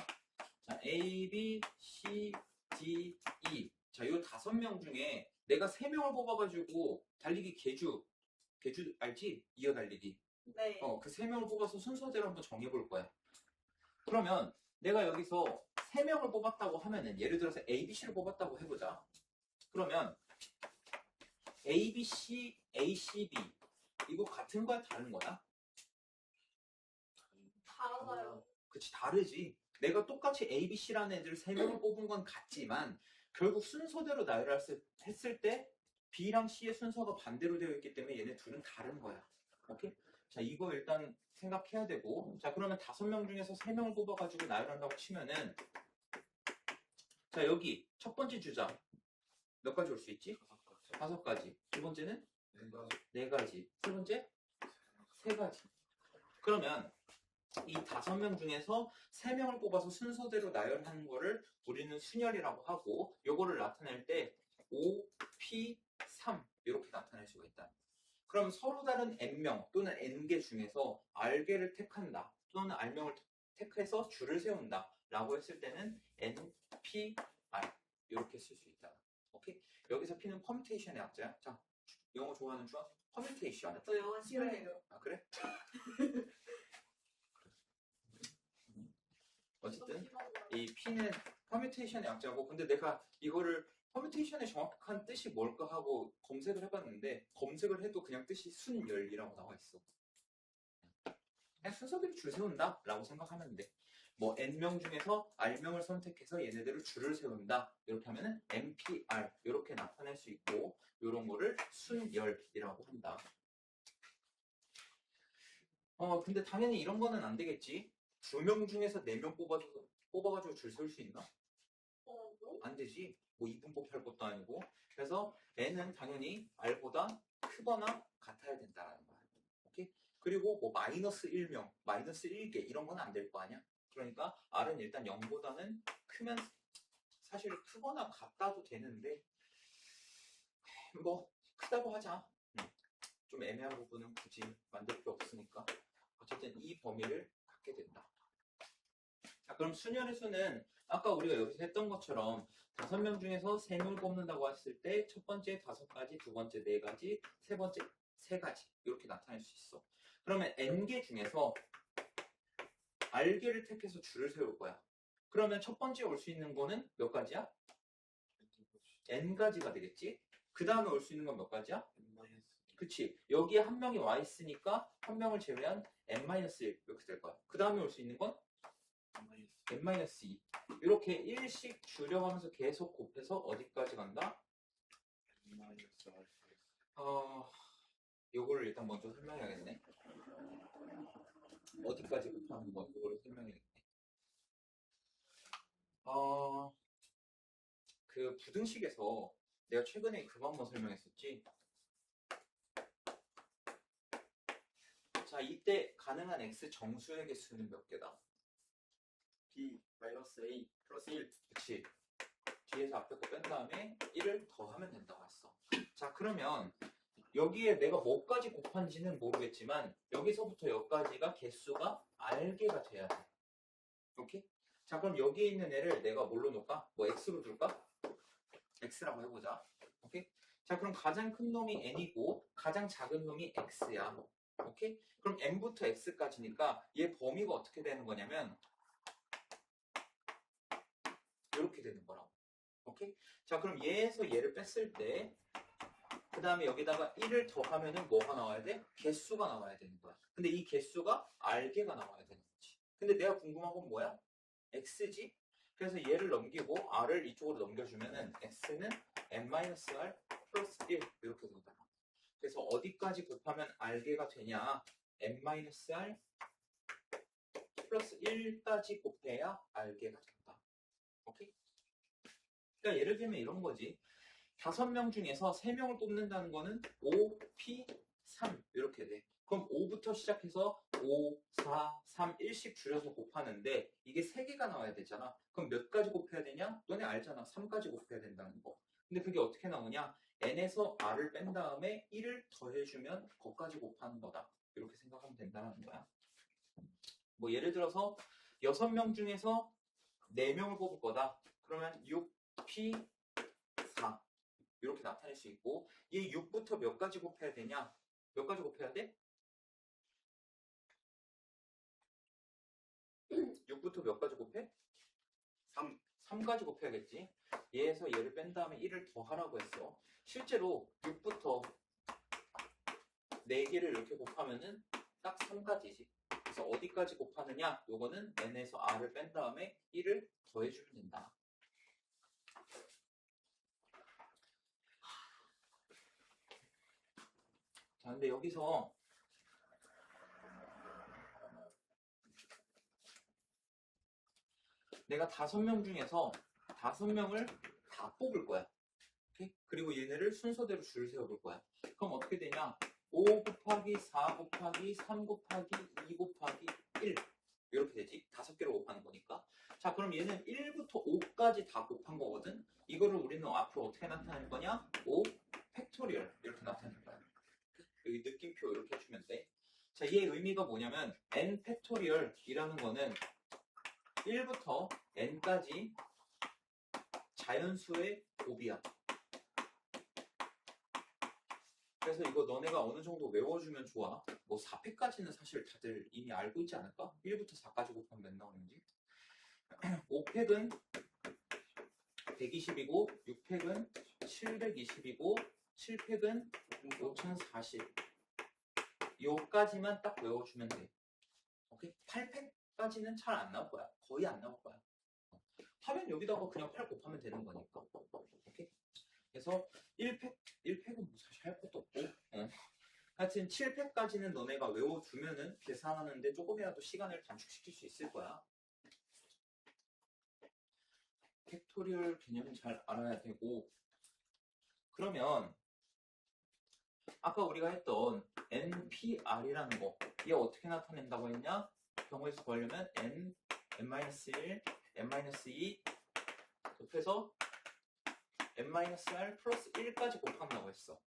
자, A, B, C, D, E. 자, 이 5명 중에 내가 3명을 뽑아가지고 달리기 계주 알지? 이어 달리기. 네. 그 3명을 뽑아서 순서대로 한번 정해볼 거야. 그러면 내가 여기서 3명을 뽑았다고 하면은 예를 들어서 A, B, C를 뽑았다고 해보자. 그러면 A, B, C, A, C, B 이거 같은 거야, 다른 거야? 달아요. 그치, 다르지. 내가 똑같이 A, B, C라는 애들 3명을 뽑은 건 같지만 결국 순서대로 나열했을 때 B랑 C의 순서가 반대로 되어 있기 때문에 얘네 둘은 다른 거야. 오케이? 자, 이거 일단 생각해야 되고. 자, 그러면 5명 중에서 3명을 뽑아가지고 나열한다고 치면은 자, 여기 첫 번째 주자 몇 가지 올 수 있지? 5가지. 두 번째는 4가지. 세 번째 3가지. 그러면 이 5명 중에서 3명을 뽑아서 순서대로 나열하는 거를 우리는 순열이라고 하고 요거를 나타낼 때 O, P, 3 이렇게 나타낼 수가 있다. 그럼 서로 다른 n명 또는 n개 중에서 r개를 택한다 또는 r명을 택해서 줄을 세운다 라고 했을 때는 n, p, r 이렇게 쓸 수 있다. 오케이? 여기서 p는 퍼뮤테이션의 약자야. 자, 영어 좋아하는 주아? 퍼뮤테이션. 저 영어 싫어해요. 아, 그래? 어쨌든 이 p는 퍼뮤테이션의 약자고, 근데 내가 이거를 퍼뮤테이션의 정확한 뜻이 뭘까 하고 검색을 해봤는데 검색을 해도 그냥 뜻이 순열이라고 나와 있어. 그냥 순서대로 줄 세운다 라고 생각하면 돼. 뭐 n명 중에서 r명을 선택해서 얘네들을 줄을 세운다 이렇게 하면은 npr 이렇게 나타낼 수 있고, 이런 거를 순열이라고 한다. 근데 당연히 이런 거는 안 되겠지. 2명 중에서 4명 뽑아가지고 줄 세울 수 있나? 뭐? 안 되지. 뭐 이분법 할 것도 아니고. 그래서 n은 당연히 r보다 크거나 같아야 된다라는 거야. 오케이? 그리고 뭐 마이너스 1명, 마이너스 1개 이런 건 안 될 거 아니야? 그러니까 r은 일단 0보다는 크면 사실 크거나 같다도 되는데 뭐 크다고 하자. 좀 애매한 부분은 굳이 만들 필요 없으니까 어쨌든 이 범위를 갖게 된다. 자, 그럼 순열의 수는 아까 우리가 여기서 했던 것처럼 5명 중에서 3명을 뽑는다고 했을 때 첫 번째 5가지, 두 번째 4가지, 세 번째 3가지 이렇게 나타낼 수 있어. 그러면 n개 중에서 r개를 택해서 줄을 세울 거야. 그러면 첫 번째 올 수 있는 거는 몇 가지야? n가지가 되겠지? 그 다음에 올 수 있는 건 몇 가지야? 그치. 여기에 한 명이 와 있으니까 한 명을 제외한 n-1 이렇게 될 거야. 그 다음에 올 수 있는 건 n-2 이렇게 1씩 줄여가면서 계속 곱해서 어디까지 간다? 요거를 일단 먼저 설명해야겠네. 어디까지 곱하는 거, 요거를 설명해야겠네. 그 부등식에서 내가 최근에 그거 한번 설명했었지. 자, 이때 가능한 x 정수의 개수는 몇 개다? b 마이너스 a 플러스 1. 그치. 뒤에서 앞에 거 뺀 다음에 1을 더하면 된다고 했어. 자, 그러면 여기에 내가 뭐까지 곱한지는 모르겠지만 여기서부터 여기까지가 개수가 R개가 돼야 돼. 오케이? 자, 그럼 여기에 있는 애를 내가 뭘로 놓을까? 뭐 x로 둘까? x라고 해보자. 오케이? 자, 그럼 가장 큰 놈이 n이고 가장 작은 놈이 x야. 오케이? 그럼 n부터 x까지니까 얘 범위가 어떻게 되는 거냐면 이렇게 되는 거라고. 오케이? 자, 그럼 얘에서 얘를 뺐을 때 그 다음에 여기다가 1을 더하면은 뭐가 나와야 돼? 개수가 나와야 되는 거야. 근데 이 개수가 R개가 나와야 되는 거지. 근데 내가 궁금한 건 뭐야? X지? 그래서 얘를 넘기고 R을 이쪽으로 넘겨주면은 X는 n-R 플러스 1 이렇게 된다. 그래서 어디까지 곱하면 R개가 되냐? n-R 플러스 1까지 곱해야 R개가 된다. 오케이? 그러니까 예를 들면 이런 거지. 5명 중에서 3명을 뽑는다는 거는 5, P, 3 이렇게 돼. 그럼 5부터 시작해서 5, 4, 3, 1씩 줄여서 곱하는데 이게 3개가 나와야 되잖아. 그럼 몇 가지 곱해야 되냐? 너네 알잖아. 3까지 곱해야 된다는 거. 근데 그게 어떻게 나오냐? n에서 r을 뺀 다음에 1을 더해주면 거까지 곱하는 거다. 이렇게 생각하면 된다는 거야. 뭐 예를 들어서 6명 중에서 4명을 뽑을 거다. 그러면 6, P, 4 이렇게 나타낼 수 있고 얘 6부터 몇 가지 곱해야 되냐? 몇 가지 곱해야 돼? 6부터 몇 가지 곱해? 3가지 곱해야겠지. 얘에서 얘를 뺀 다음에 1을 더하라고 했어. 실제로 6부터 4개를 이렇게 곱하면은 딱 3가지지. 그래서 어디까지 곱하느냐? 요거는 n에서 r을 뺀 다음에 1을 더해주면 된다. 자, 근데 여기서 내가 5명 중에서 5명을 다 뽑을 거야. 오케이? 그리고 얘네를 순서대로 줄 세워볼 거야. 그럼 어떻게 되냐? 5 곱하기 4 곱하기 3 곱하기 2 곱하기 1 이렇게 되지. 5개로 곱하는 거니까. 자, 그럼 얘는 1부터 5까지 다 곱한 거거든. 이거를 우리는 앞으로 어떻게 나타낼 거냐? 5 팩토리얼 이렇게 나타낼 거야. 여기 느낌표 이렇게 해주면 돼. 자, 얘의 의미가 뭐냐면 n 팩토리얼이라는 거는 1부터 n까지 자연수의 곱이야. 그래서 이거 너네가 어느 정도 외워주면 좋아. 뭐 4팩까지는 사실 다들 이미 알고 있지 않을까? 1부터 4까지 곱하면 몇 나오는지. 5팩은 120이고 6팩은 720이고 7팩은 5040. 요까지만 딱 외워주면 돼. 오케이? 8팩까지는 잘 안 나올 거야. 거의 안 나올 거야. 하면 여기다가 그냥 8 곱하면 되는 거니까. 오케이? 그래서 1팩은 뭐 사실 할 것도 없고. 하여튼 7팩까지는 너네가 외워두면은 계산하는데 조금이라도 시간을 단축시킬 수 있을 거야. 팩토리얼 개념은 잘 알아야 되고. 그러면 아까 우리가 했던 NPR이라는 거, 얘 어떻게 나타낸다고 했냐? 경우에서 구하려면 n-1, n-2 곱해서 n-r 플러스 1까지 곱한다고 했어.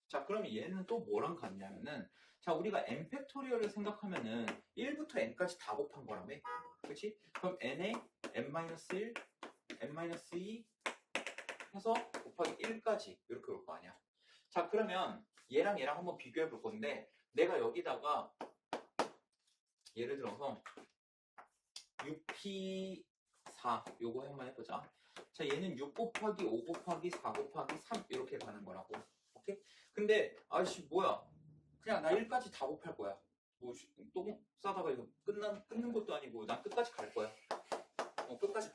자, 그러면 얘는 또 뭐랑 같냐면은, 자, 우리가 n 팩토리얼을 생각하면은 1부터 n까지 다 곱한 거라며. 그치? 그럼 n에 n-1, n-2 해서 곱하기 1까지 이렇게 올 거 아니야. 자, 그러면 얘랑 얘랑 한번 비교해 볼 건데, 내가 여기다가 예를 들어서 6P4 요거 한번 해보자. 자, 얘는 6 곱하기 5 곱하기 4 곱하기 3 이렇게 가는 거라고. 오케이? 근데 아이씨 뭐야, 그냥 나 1까지 다 곱할 거야. 뭐 똥 싸다가 이거 끊는 것도 아니고 난 끝까지 갈 거야. 끝까지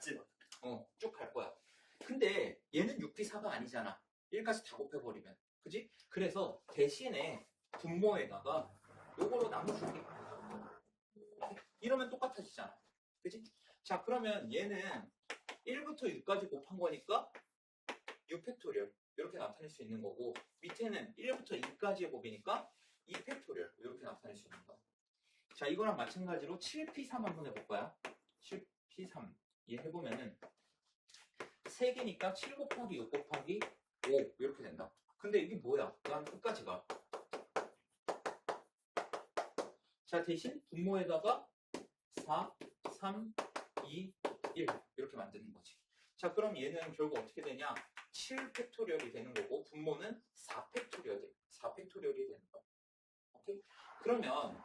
쭉 갈 거야. 근데 얘는 6P4가 아니잖아. 1까지 다 곱해버리면. 그치? 그지? 그래서 대신에 분모에다가 요거로 나눠줄게. 이러면 똑같아지잖아. 그지? 자, 그러면 얘는 1부터 6까지 곱한 거니까 6팩토리얼 이렇게 나타낼 수 있는 거고, 밑에는 1부터 2까지의 곱이니까 2팩토리얼 이렇게 나타낼 수 있는 거야. 자, 이거랑 마찬가지로 7P3 한번 해볼 거야. 7P3 얘 해보면은 3개니까 7 곱하기 6 곱하기 5 이렇게 된다. 근데 이게 뭐야? 난 끝까지 가. 자, 대신 분모에다가 4, 3, 2, 1 이렇게 만드는 거지. 자, 그럼 얘는 결국 어떻게 되냐? 7팩토리얼이 되는 거고, 분모는 4팩토리얼이 되는 거야. 오케이? 그러면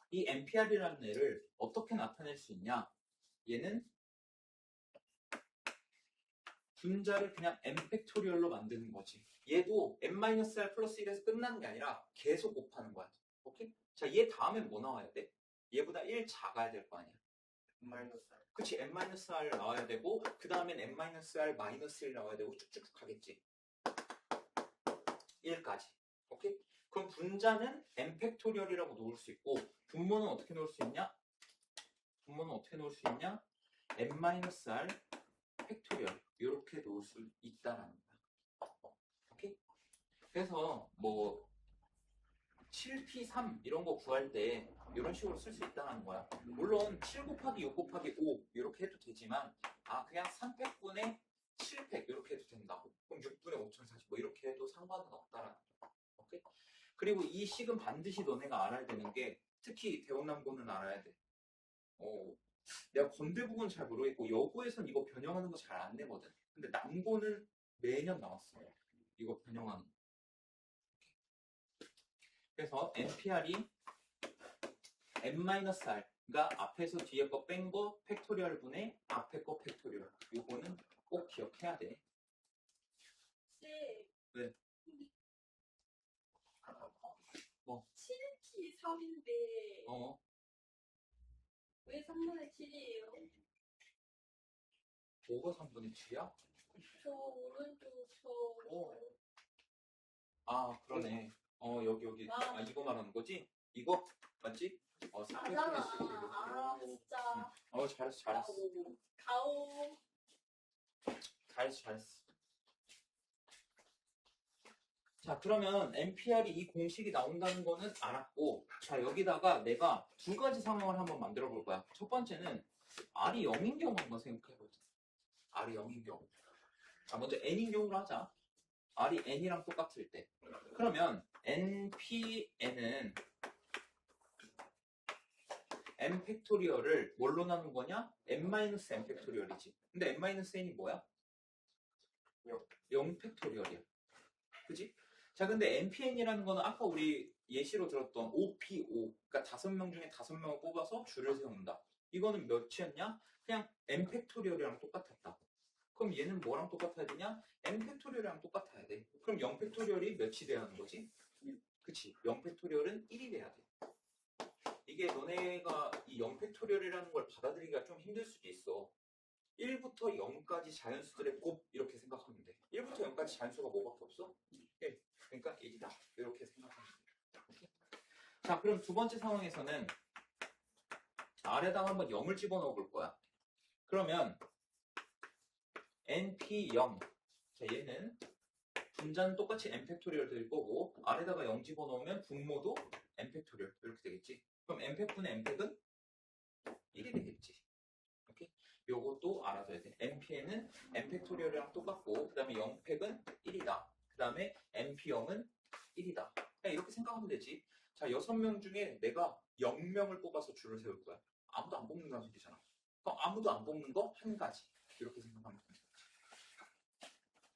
이 NPR이라는 애를 어떻게 나타낼 수 있냐? 얘는 분자를 그냥 n팩토리얼로 만드는 거지. 얘도 n-r 플러스 1에서 끝나는 게 아니라 계속 곱하는 거야. 오케이? 자, 얘 다음엔 뭐 나와야 돼? 얘보다 1 작아야 될 거 아니야. 마이너스 그치, n-r 나와야 되고, 그 다음엔 n-r 마이너스 1 나와야 되고, 쭉쭉 가겠지. 1까지. 오케이? 그럼 분자는 n팩토리얼이라고 놓을 수 있고, 분모는 어떻게 놓을 수 있냐? n-r 팩토리얼 이렇게 놓을 수 있다라는 거야. 오케이? 그래서 뭐 7P3 이런 거 구할 때 이런 식으로 쓸 수 있다는 거야. 물론 7 곱하기 6 곱하기 5 이렇게 해도 되지만, 그냥 3팩분의 7팩 이렇게 해도 된다고. 그럼 6분의 5040 뭐 이렇게 해도 상관은 없다라는 거야. 오케이? 그리고 이 식은 반드시 너네가 알아야 되는 게, 특히 대원남고는 알아야 돼. 내가 건대국은 잘 모르겠고 여고에선 이거 변형하는 거 잘 안 내거든. 근데 남고는 매년 나왔어요. 이거 변형하는 거. 그래서 NPR이 n-r, 그러니까 앞에서 뒤에 거 뺀 거 팩토리얼 분의 앞에 거 팩토리얼. 이거는 꼭 기억해야 돼. 네. 왜? 뭐? 7P3인데 왜 3분의 7이에요? 뭐가 3분의 7이야? 저 오른쪽 그러네. 여기. 아. 이거 말하는 거지? 이거? 맞지? 4분의 맞잖아. 7. 진짜. 잘했어. 가오. 잘했어. 자, 그러면 NPR이 이 공식이 나온다는 거는 알았고, 자, 여기다가 내가 두 가지 상황을 한번 만들어 볼 거야. 첫 번째는 R이 0인 경우 한번 생각해 보자. R이 0인 경우. 자, 먼저 N인 경우로 하자. R이 N이랑 똑같을 때. 그러면 NPN은 n 팩토리얼을 뭘로 나눈 거냐? n-n 팩토리얼이지. 근데 n-n이 뭐야? 0 팩토리얼이야. 그지? 자, 근데 NPN이라는 거는 아까 우리 예시로 들었던 OPO, 그러니까 5명 중에 5명을 뽑아서 줄을 세운다. 이거는 몇이었냐? 그냥 n 팩토리얼이랑 똑같았다. 그럼 얘는 뭐랑 똑같아야 되냐? n 팩토리얼이랑 똑같아야 돼. 그럼 0 팩토리얼이 몇이 돼야 하는 거지? 그치? 0 팩토리얼은 1이 돼야 돼. 이게 너네가 이 0 팩토리얼이라는 걸 받아들이기가 좀 힘들 수도 있어. 1부터 0까지 자연수들의 곱 이렇게 생각하면 돼. 1부터 0까지 자연수가 뭐밖에 없어? 1. 그러니까 1이다. 이렇게 생각하면 돼. 자, 그럼 두 번째 상황에서는 R에다가 한번 0을 집어넣어 볼 거야. 그러면 NP0. 자, 얘는 분자는 똑같이 n 팩토리얼 될 거고, R에다가 0 집어넣으면 분모도 n 팩토리얼 이렇게 되겠지. 그럼 n 팩분의 n 팩은 1이 되겠지. 오케이? 요것도 알아둬야 돼. NPN은 n 팩토리얼이랑 똑같고, 그 다음에 0팩은 1이다. 그 다음에 NP0은 1이다. 그냥 이렇게 생각하면 되지. 자, 6명 중에 내가 0명을 뽑아서 줄을 세울 거야. 아무도 안 뽑는다는 소리잖아. 그럼 아무도 안 뽑는 거 한 가지. 이렇게 생각하면 돼.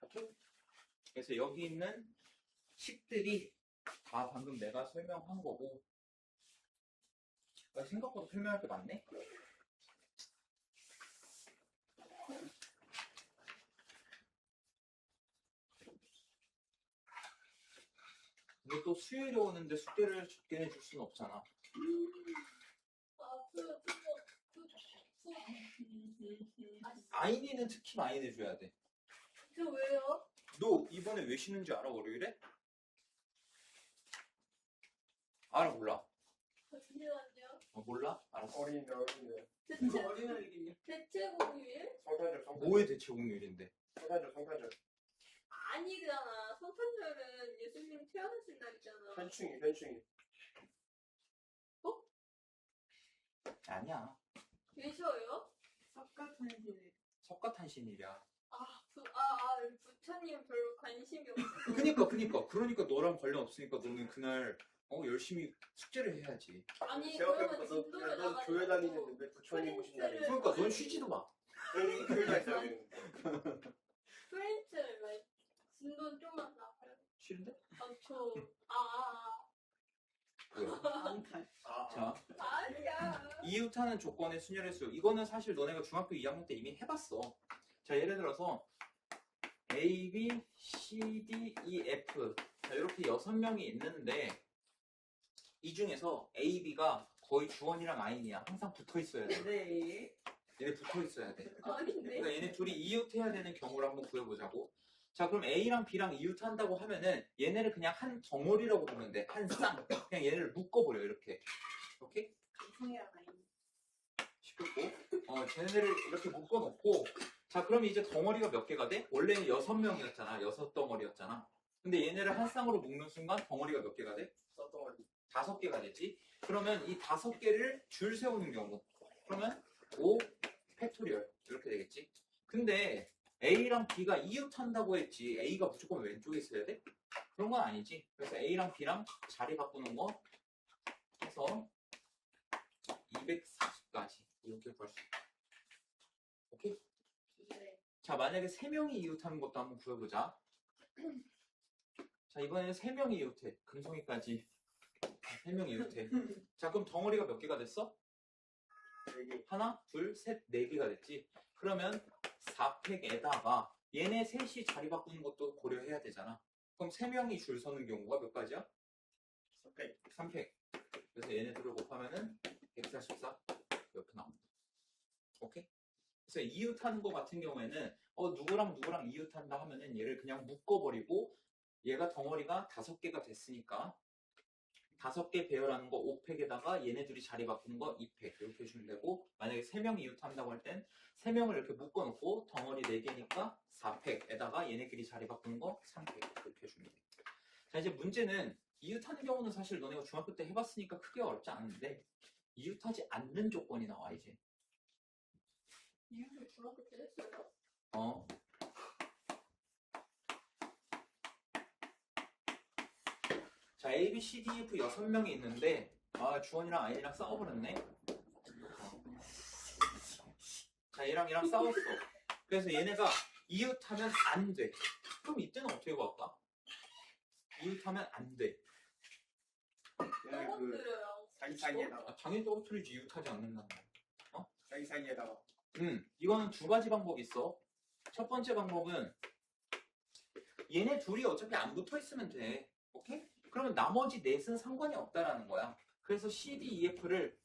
오케이? 그래서 여기 있는 식들이 다 방금 내가 설명한 거고, 생각보다 설명할 게 많네? 근데 또 수요일에 오는데 숙제를 적게 내줄 수는 없잖아. 아인이는 특히 많이 내줘야 돼. 저 왜요? 너 이번에 왜 쉬는 줄 알아, 월요일에? 알아, 몰라? 잠시만요. 몰라? 알았어. 어린이날. 대체 어린이날이긴요. 대체 공휴일? 성탄절. 뭐의 대체 공휴일인데? 성탄절. 아니잖아. 성탄절은 예수님 태어나신 날이잖아. 현충이. 아니야. 왜 쉬어요? 석가탄신일. 석가탄신일이야. 부처님 별로 관심이 없어. 그러니까 너랑 관련 없으니까 너는 그날 열심히 숙제를 해야지. 아니 생각해보니까 그러면 진도를 너 교회 다니는데 왜 부처님 오신 날이 있어? 그러니까 넌 쉬지도 마. 교회 다니는데. 프렌즈를 왜 진도는 좀만 나가요. 싫은데? 왜? 안탈. 자, 아니야. 이웃하는 조건의 순열의 수. 이거는 사실 너네가 중학교 2학년 때 이미 해봤어. 자, 예를 들어서 A, B, C, D, E, F. 자, 이렇게 6명이 있는데 이 중에서 A, B가 거의 주원이랑 아인이야. 항상 붙어 있어야 돼. 네. 얘네 붙어 있어야 돼. 아닌데. 그러니까 얘네 둘이 이웃해야 되는 경우를 한번 구해보자고. 자, 그럼 A랑 B랑 이웃한다고 하면은 얘네를 그냥 한 덩어리라고 보면 돼. 한 쌍. 그냥 얘네를 묶어버려, 이렇게. 오케이? 이성이랑 아이. 시끄럽고. 쟤네를 이렇게 묶어놓고. 자, 그럼 이제 덩어리가 몇 개가 돼? 원래는 6명이었잖아. 6덩어리였잖아. 근데 얘네를 한 쌍으로 묶는 순간 덩어리가 몇 개가 돼? 썼던 5개가 되지. 그러면 이 5개를 줄 세우는 경우. 그러면 5 팩토리얼. 이렇게 되겠지. 근데 A랑 B가 이웃한다고 했지. A가 무조건 왼쪽에 있어야 돼? 그런 건 아니지. 그래서 A랑 B랑 자리 바꾸는 거 해서 240까지 이렇게 구할 수 있다. 오케이? 네. 자, 만약에 3명이 이웃하는 것도 한번 구해보자. 자, 이번에는 3명이 이웃해. 금송이까지 3명이 이웃해. 자, 그럼 덩어리가 몇 개가 됐어? 4개. 하나, 둘, 셋, 4개가 됐지. 그러면 4팩에다가 얘네 셋이 자리 바꾸는 것도 고려해야 되잖아. 그럼 3명이 줄 서는 경우가 몇 가지야? 3팩. 그래서 얘네들을 곱하면은 144 이렇게 나옵니다. 오케이? 그래서 이웃하는 거 같은 경우에는 누구랑 이웃한다 하면은 얘를 그냥 묶어버리고 얘가 덩어리가 5개가 됐으니까 5개 배열하는 거 5팩에다가 얘네들이 자리 바꾸는 거 2팩 이렇게 해주면 되고, 만약에 3명이 이웃한다고 할 땐 3명을 이렇게 묶어놓고 덩어리 4개니까 4팩에다가 얘네끼리 자리 바꾸는 거 3팩 이렇게 해주면 돼. 자, 이제 문제는 이웃하는 경우는 사실 너네가 중학교 때 해봤으니까 크게 어렵지 않은데 이웃하지 않는 조건이 나와 이제. 이유를 중학교 때 했어요? 자, A, B, C, D, F 6명이 있는데 주원이랑 아이랑 싸워버렸네. 자, 얘랑 싸웠어. 그래서 얘네가 이웃하면 안 돼. 그럼 이때는 어떻게 구할까? 이웃하면 안 돼. 얘는 그 떨어뜨려요. 사이사이에다가 당연히 떨어뜨리지. 이웃하지 않는다는 거. 사이사이에다가 이거는 2가지 방법이 있어. 첫 번째 방법은 얘네 둘이 어차피 안 붙어 있으면 돼. 오케이? 그러면 나머지 넷은 상관이 없다라는 거야. 그래서 C, D, E, F를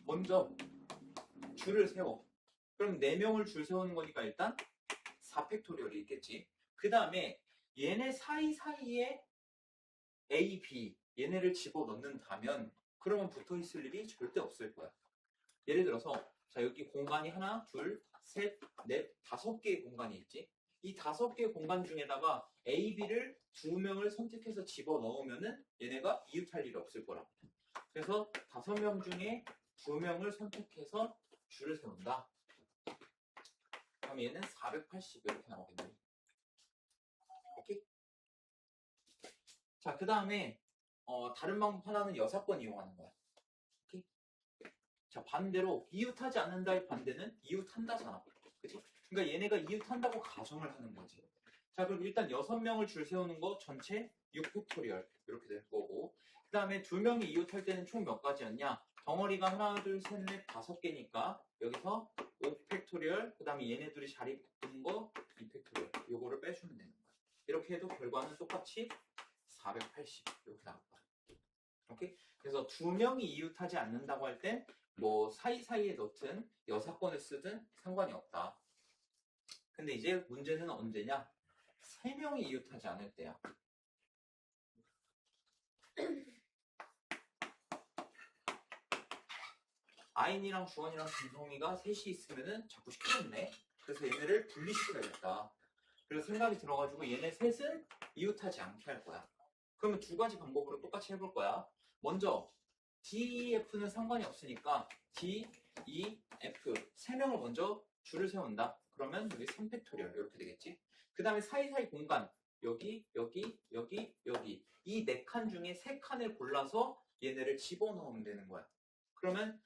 먼저 줄을 세워. 그럼 4명을 줄 세우는 거니까 일단 4팩토리얼이 있겠지. 그 다음에 얘네 사이사이에 A, B 얘네를 집어넣는다면 그러면 붙어 있을 일이 절대 없을 거야. 예를 들어서 자, 여기 공간이 하나, 둘, 셋, 넷, 5개의 공간이 있지. 이 5개의 공간 중에다가 A, B를 2명을 선택해서 집어넣으면은 얘네가 이웃할 일이 없을 거라. 그래서 5명 중에 2명을 선택해서 줄을 세운다. 그럼 얘는 480 이렇게 나오겠네. 오케이? 자, 그 다음에 다른 방법 하나는 여사건 이용하는 거야. 오케이? 자, 반대로 이웃하지 않는다의 반대는 이웃한다잖아. 그치? 그러니까 얘네가 이웃한다고 가정을 하는 거지. 자, 그럼 일단 6명을 줄 세우는 거 전체 6팩토리얼 이렇게 될 거고, 그 다음에 2명이 이웃할 때는 총 몇 가지였냐? 덩어리가 하나, 둘, 셋, 넷, 5개니까 여기서 5팩토리얼, 그 다음에 얘네 둘이 자리 바꾸는 거 2팩토리얼 요거를 빼주면 되는 거야. 이렇게 해도 결과는 똑같이 480 이렇게 나올 거야. 오케이? 그래서 2명이 이웃하지 않는다고 할 땐 뭐 사이사이에 넣든 여사건을 쓰든 상관이 없다. 근데 이제 문제는 언제냐? 3명이 이웃하지 않을 때야. 아인이랑 주원이랑 김성이가 셋이 있으면은 자꾸 시끄럽네. 그래서 얘네를 분리시켜야겠다. 그래서 생각이 들어가지고 얘네 셋은 이웃하지 않게 할 거야. 그러면 두 가지 방법으로 똑같이 해볼 거야. 먼저 D, F는 상관이 없으니까 D, E, F 세 명을 먼저 줄을 세운다. 그러면 여기 3팩토리얼 이렇게 되겠지. 그 다음에 사이사이 공간 여기, 여기, 여기, 여기 이 네 칸 중에 세 칸을 골라서 얘네를 집어넣으면 되는 거야. 그러면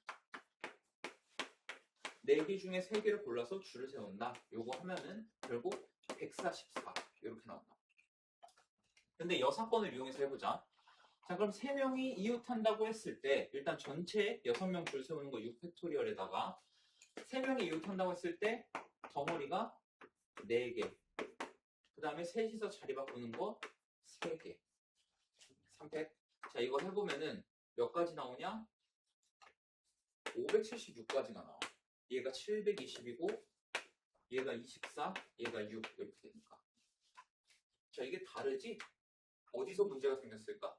4개 중에 3개를 골라서 줄을 세운다. 요거 하면은 결국 144 이렇게 나온다. 근데 여사건을 이용해서 해보자. 자, 그럼 3명이 이웃한다고 했을 때 일단 전체 6명 줄 세우는 거 6팩토리얼에다가 3명이 이웃한다고 했을 때 덩어리가 4개 그 다음에 셋이서 자리 바꾸는 거 3개 3팩. 자, 이거 해보면은 몇 가지 나오냐? 576가지가 나와. 얘가 720이고 얘가 24, 얘가 6 이렇게 되니까. 자, 이게 다르지? 어디서 문제가 생겼을까?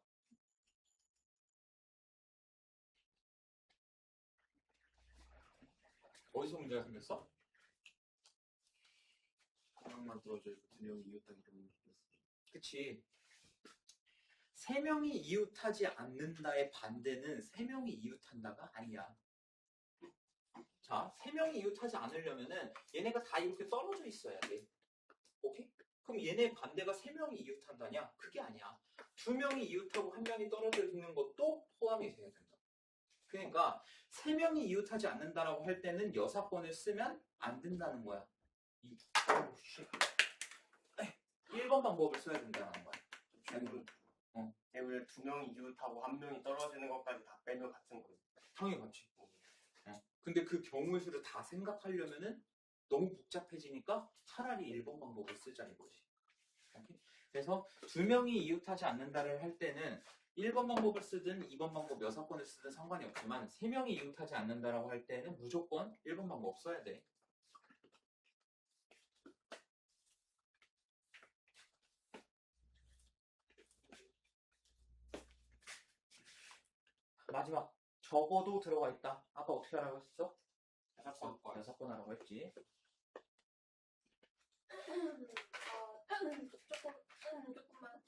어디서 문제가 생겼어? 하나만 들어줘 있고 2명이 이웃하기 때문에 그치. 3명이 이웃하지 않는다의 반대는 3명이 이웃한다가 아니야. 자, 3명이 이웃하지 않으려면은 얘네가 다 이렇게 떨어져 있어야 돼. 오케이? 그럼 얘네 반대가 3명이 이웃한다냐? 그게 아니야. 2명이 이웃하고 1명이 떨어져 있는 것도 포함이 돼야 된다. 그러니까 3명이 이웃하지 않는다라고 할 때는 여사건을 쓰면 안 된다는 거야. 1번 방법을 써야 된다는 거야. 때문에 2명이 이웃하고 1명이 떨어지는 것까지 다 빼면 같은 거지. 당연히 같지. 근데 그 경우의 수를 다 생각하려면은 너무 복잡해지니까 차라리 1번 방법을 쓰자 이거지. 오케이? 그래서 2명이 이웃하지 않는다를 할 때는 1번 방법을 쓰든 2번 방법 여사건을 쓰든 상관이 없지만 3명이 이웃하지 않는다라고 할 때는 무조건 1번 방법 써야 돼. 마지막 적어도 들어가 있다. 아까 어떻게 하라고 했어? 여사건 하라고 했지. 조금만.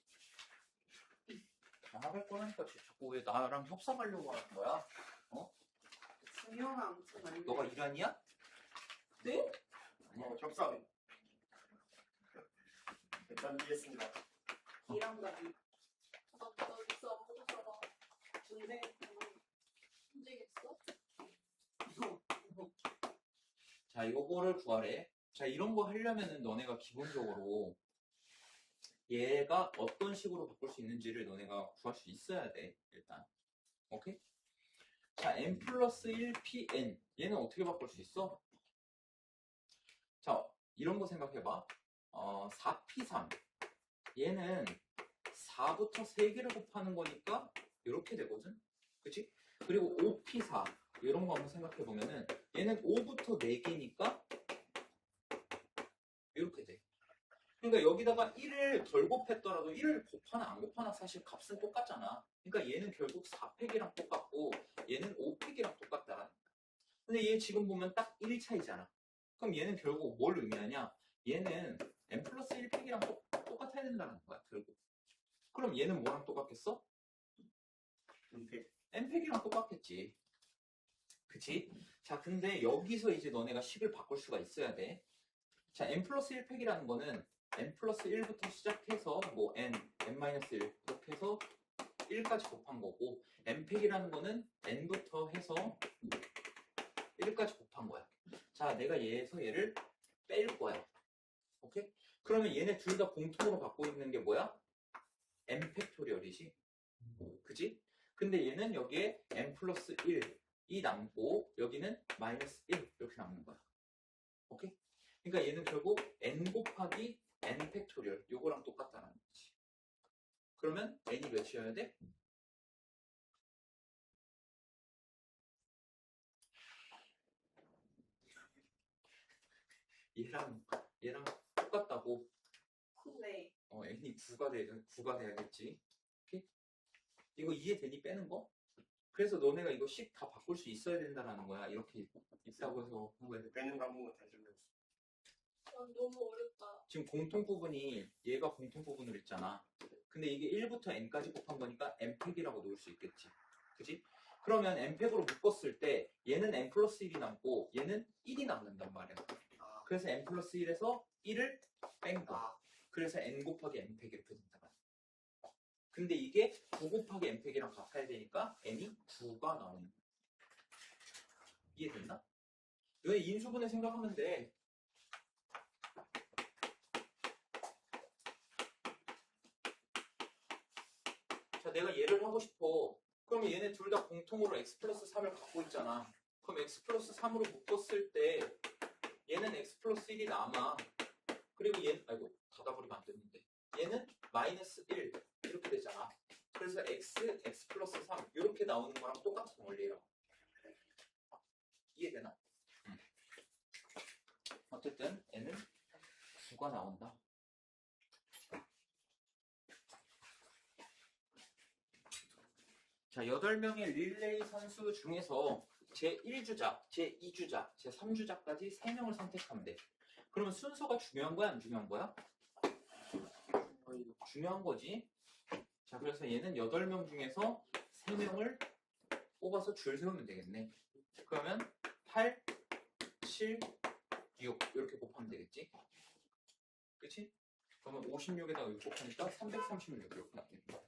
나갈 거라니까 자꾸 왜 나랑 협상하려고 하는 거야? 중요가 아무튼 아니고. 너가 이란이야? 네? 아니야. 협상. 일단 이해했습니다. 이런 거 아니고. 너 있어 안 먹었어. 근데 움직였어? 자, 이거를 구하래. 자, 이런 거 하려면은 너네가 기본적으로 얘가 어떤 식으로 바꿀 수 있는지를 너네가 구할 수 있어야 돼. 일단. 오케이? 자, n 플러스 1pn. 얘는 어떻게 바꿀 수 있어? 자, 이런 거 생각해봐. 4p3. 얘는 4부터 3개를 곱하는 거니까 이렇게 되거든? 그치? 그리고 5p4. 이런 거 한번 생각해보면은 얘는 5부터 4개니까 이렇게 돼. 그러니까 여기다가 1을 덜 곱했더라도 1을 곱하나 안 곱하나 사실 값은 똑같잖아. 그러니까 얘는 결국 4팩이랑 똑같고 얘는 5팩이랑 똑같다라는 거야. 근데 얘 지금 보면 딱 1 차이잖아. 그럼 얘는 결국 뭘 의미하냐? 얘는 n 플러스 1팩이랑 똑같아야 된다는 거야, 결국. 그럼 얘는 뭐랑 똑같겠어? n팩이랑 똑같겠지. 그치? 자, 근데 여기서 이제 너네가 식을 바꿀 수가 있어야 돼. 자, n 플러스 1팩이라는 거는 n 플러스 1부터 시작해서 뭐 n-1 이렇게 해서 1까지 곱한 거고 n팩이라는 거는 n부터 해서 1까지 곱한 거야. 자, 내가 얘에서 얘를 뺄 거야. 오케이? 그러면 얘네 둘 다 공통으로 갖고 있는 게 뭐야? n 팩토리얼이지. 그지? 근데 얘는 여기에 n 플러스 1이 남고 여기는 마이너스 1 이렇게 남는 거야. 오케이? 그러니까 얘는 결국 n 곱하기 n 팩토리얼 요거랑 똑같다는 거지. 그러면 n이 몇이어야 돼? 얘랑 똑같다고. 네. n이 9가 돼야겠지. 오케이? 이거 이해되니 빼는 거? 그래서 너네가 이거 식 다 바꿀 수 있어야 된다라는 거야. 이렇게 있다고 해서 공부해야 빼는 과목은 다 들렸어. 너무 어렵다. 지금 공통 부분이 얘가 공통 부분으로 있잖아. 근데 이게 1부터 n까지 곱한 거니까 n팩이라고 놓을 수 있겠지. 그지? 그러면 n팩으로 묶었을 때 얘는 n 플러스 1이 남고 얘는 1이 남는단 말이야. 아, 그래서 n 플러스 1에서 1을 뺀 거야. 아, 그래서 n 곱하기 n팩 이렇게 된다. 근데 이게 9 곱하기 n팩이랑 같아야 되니까 n이 9가 나오는 거야. 이해됐나? 왜 인수분해 생각하면 돼. 자, 내가 얘를 하고 싶어. 그러면 얘네 둘 다 공통으로 x 플러스 3을 갖고 있잖아. 그럼 x 플러스 3으로 묶었을 때 얘는 x 플러스 1이 남아. 그리고 얘는, 아이고, 닫아버리면 안 되는데. 얘는 마이너스 1 이렇게 되잖아. 그래서 x 플러스 3 이렇게 나오는 거랑 똑같은 원리라고. 이해되나? 어쨌든 n은 9가 나온다. 자, 8명의 릴레이 선수 중에서 제1주자, 제2주자, 제3주자까지 3명을 선택하면 돼. 그러면 순서가 중요한 거야, 안 중요한 거야? 중요한 거지. 자, 그래서 얘는 8명 중에서 3명을 뽑아서 줄 세우면 되겠네. 그러면 8, 7, 6 이렇게 곱하면 되겠지? 그치? 그러면 56에다가 6 곱하니까 336 이렇게 나옵니다.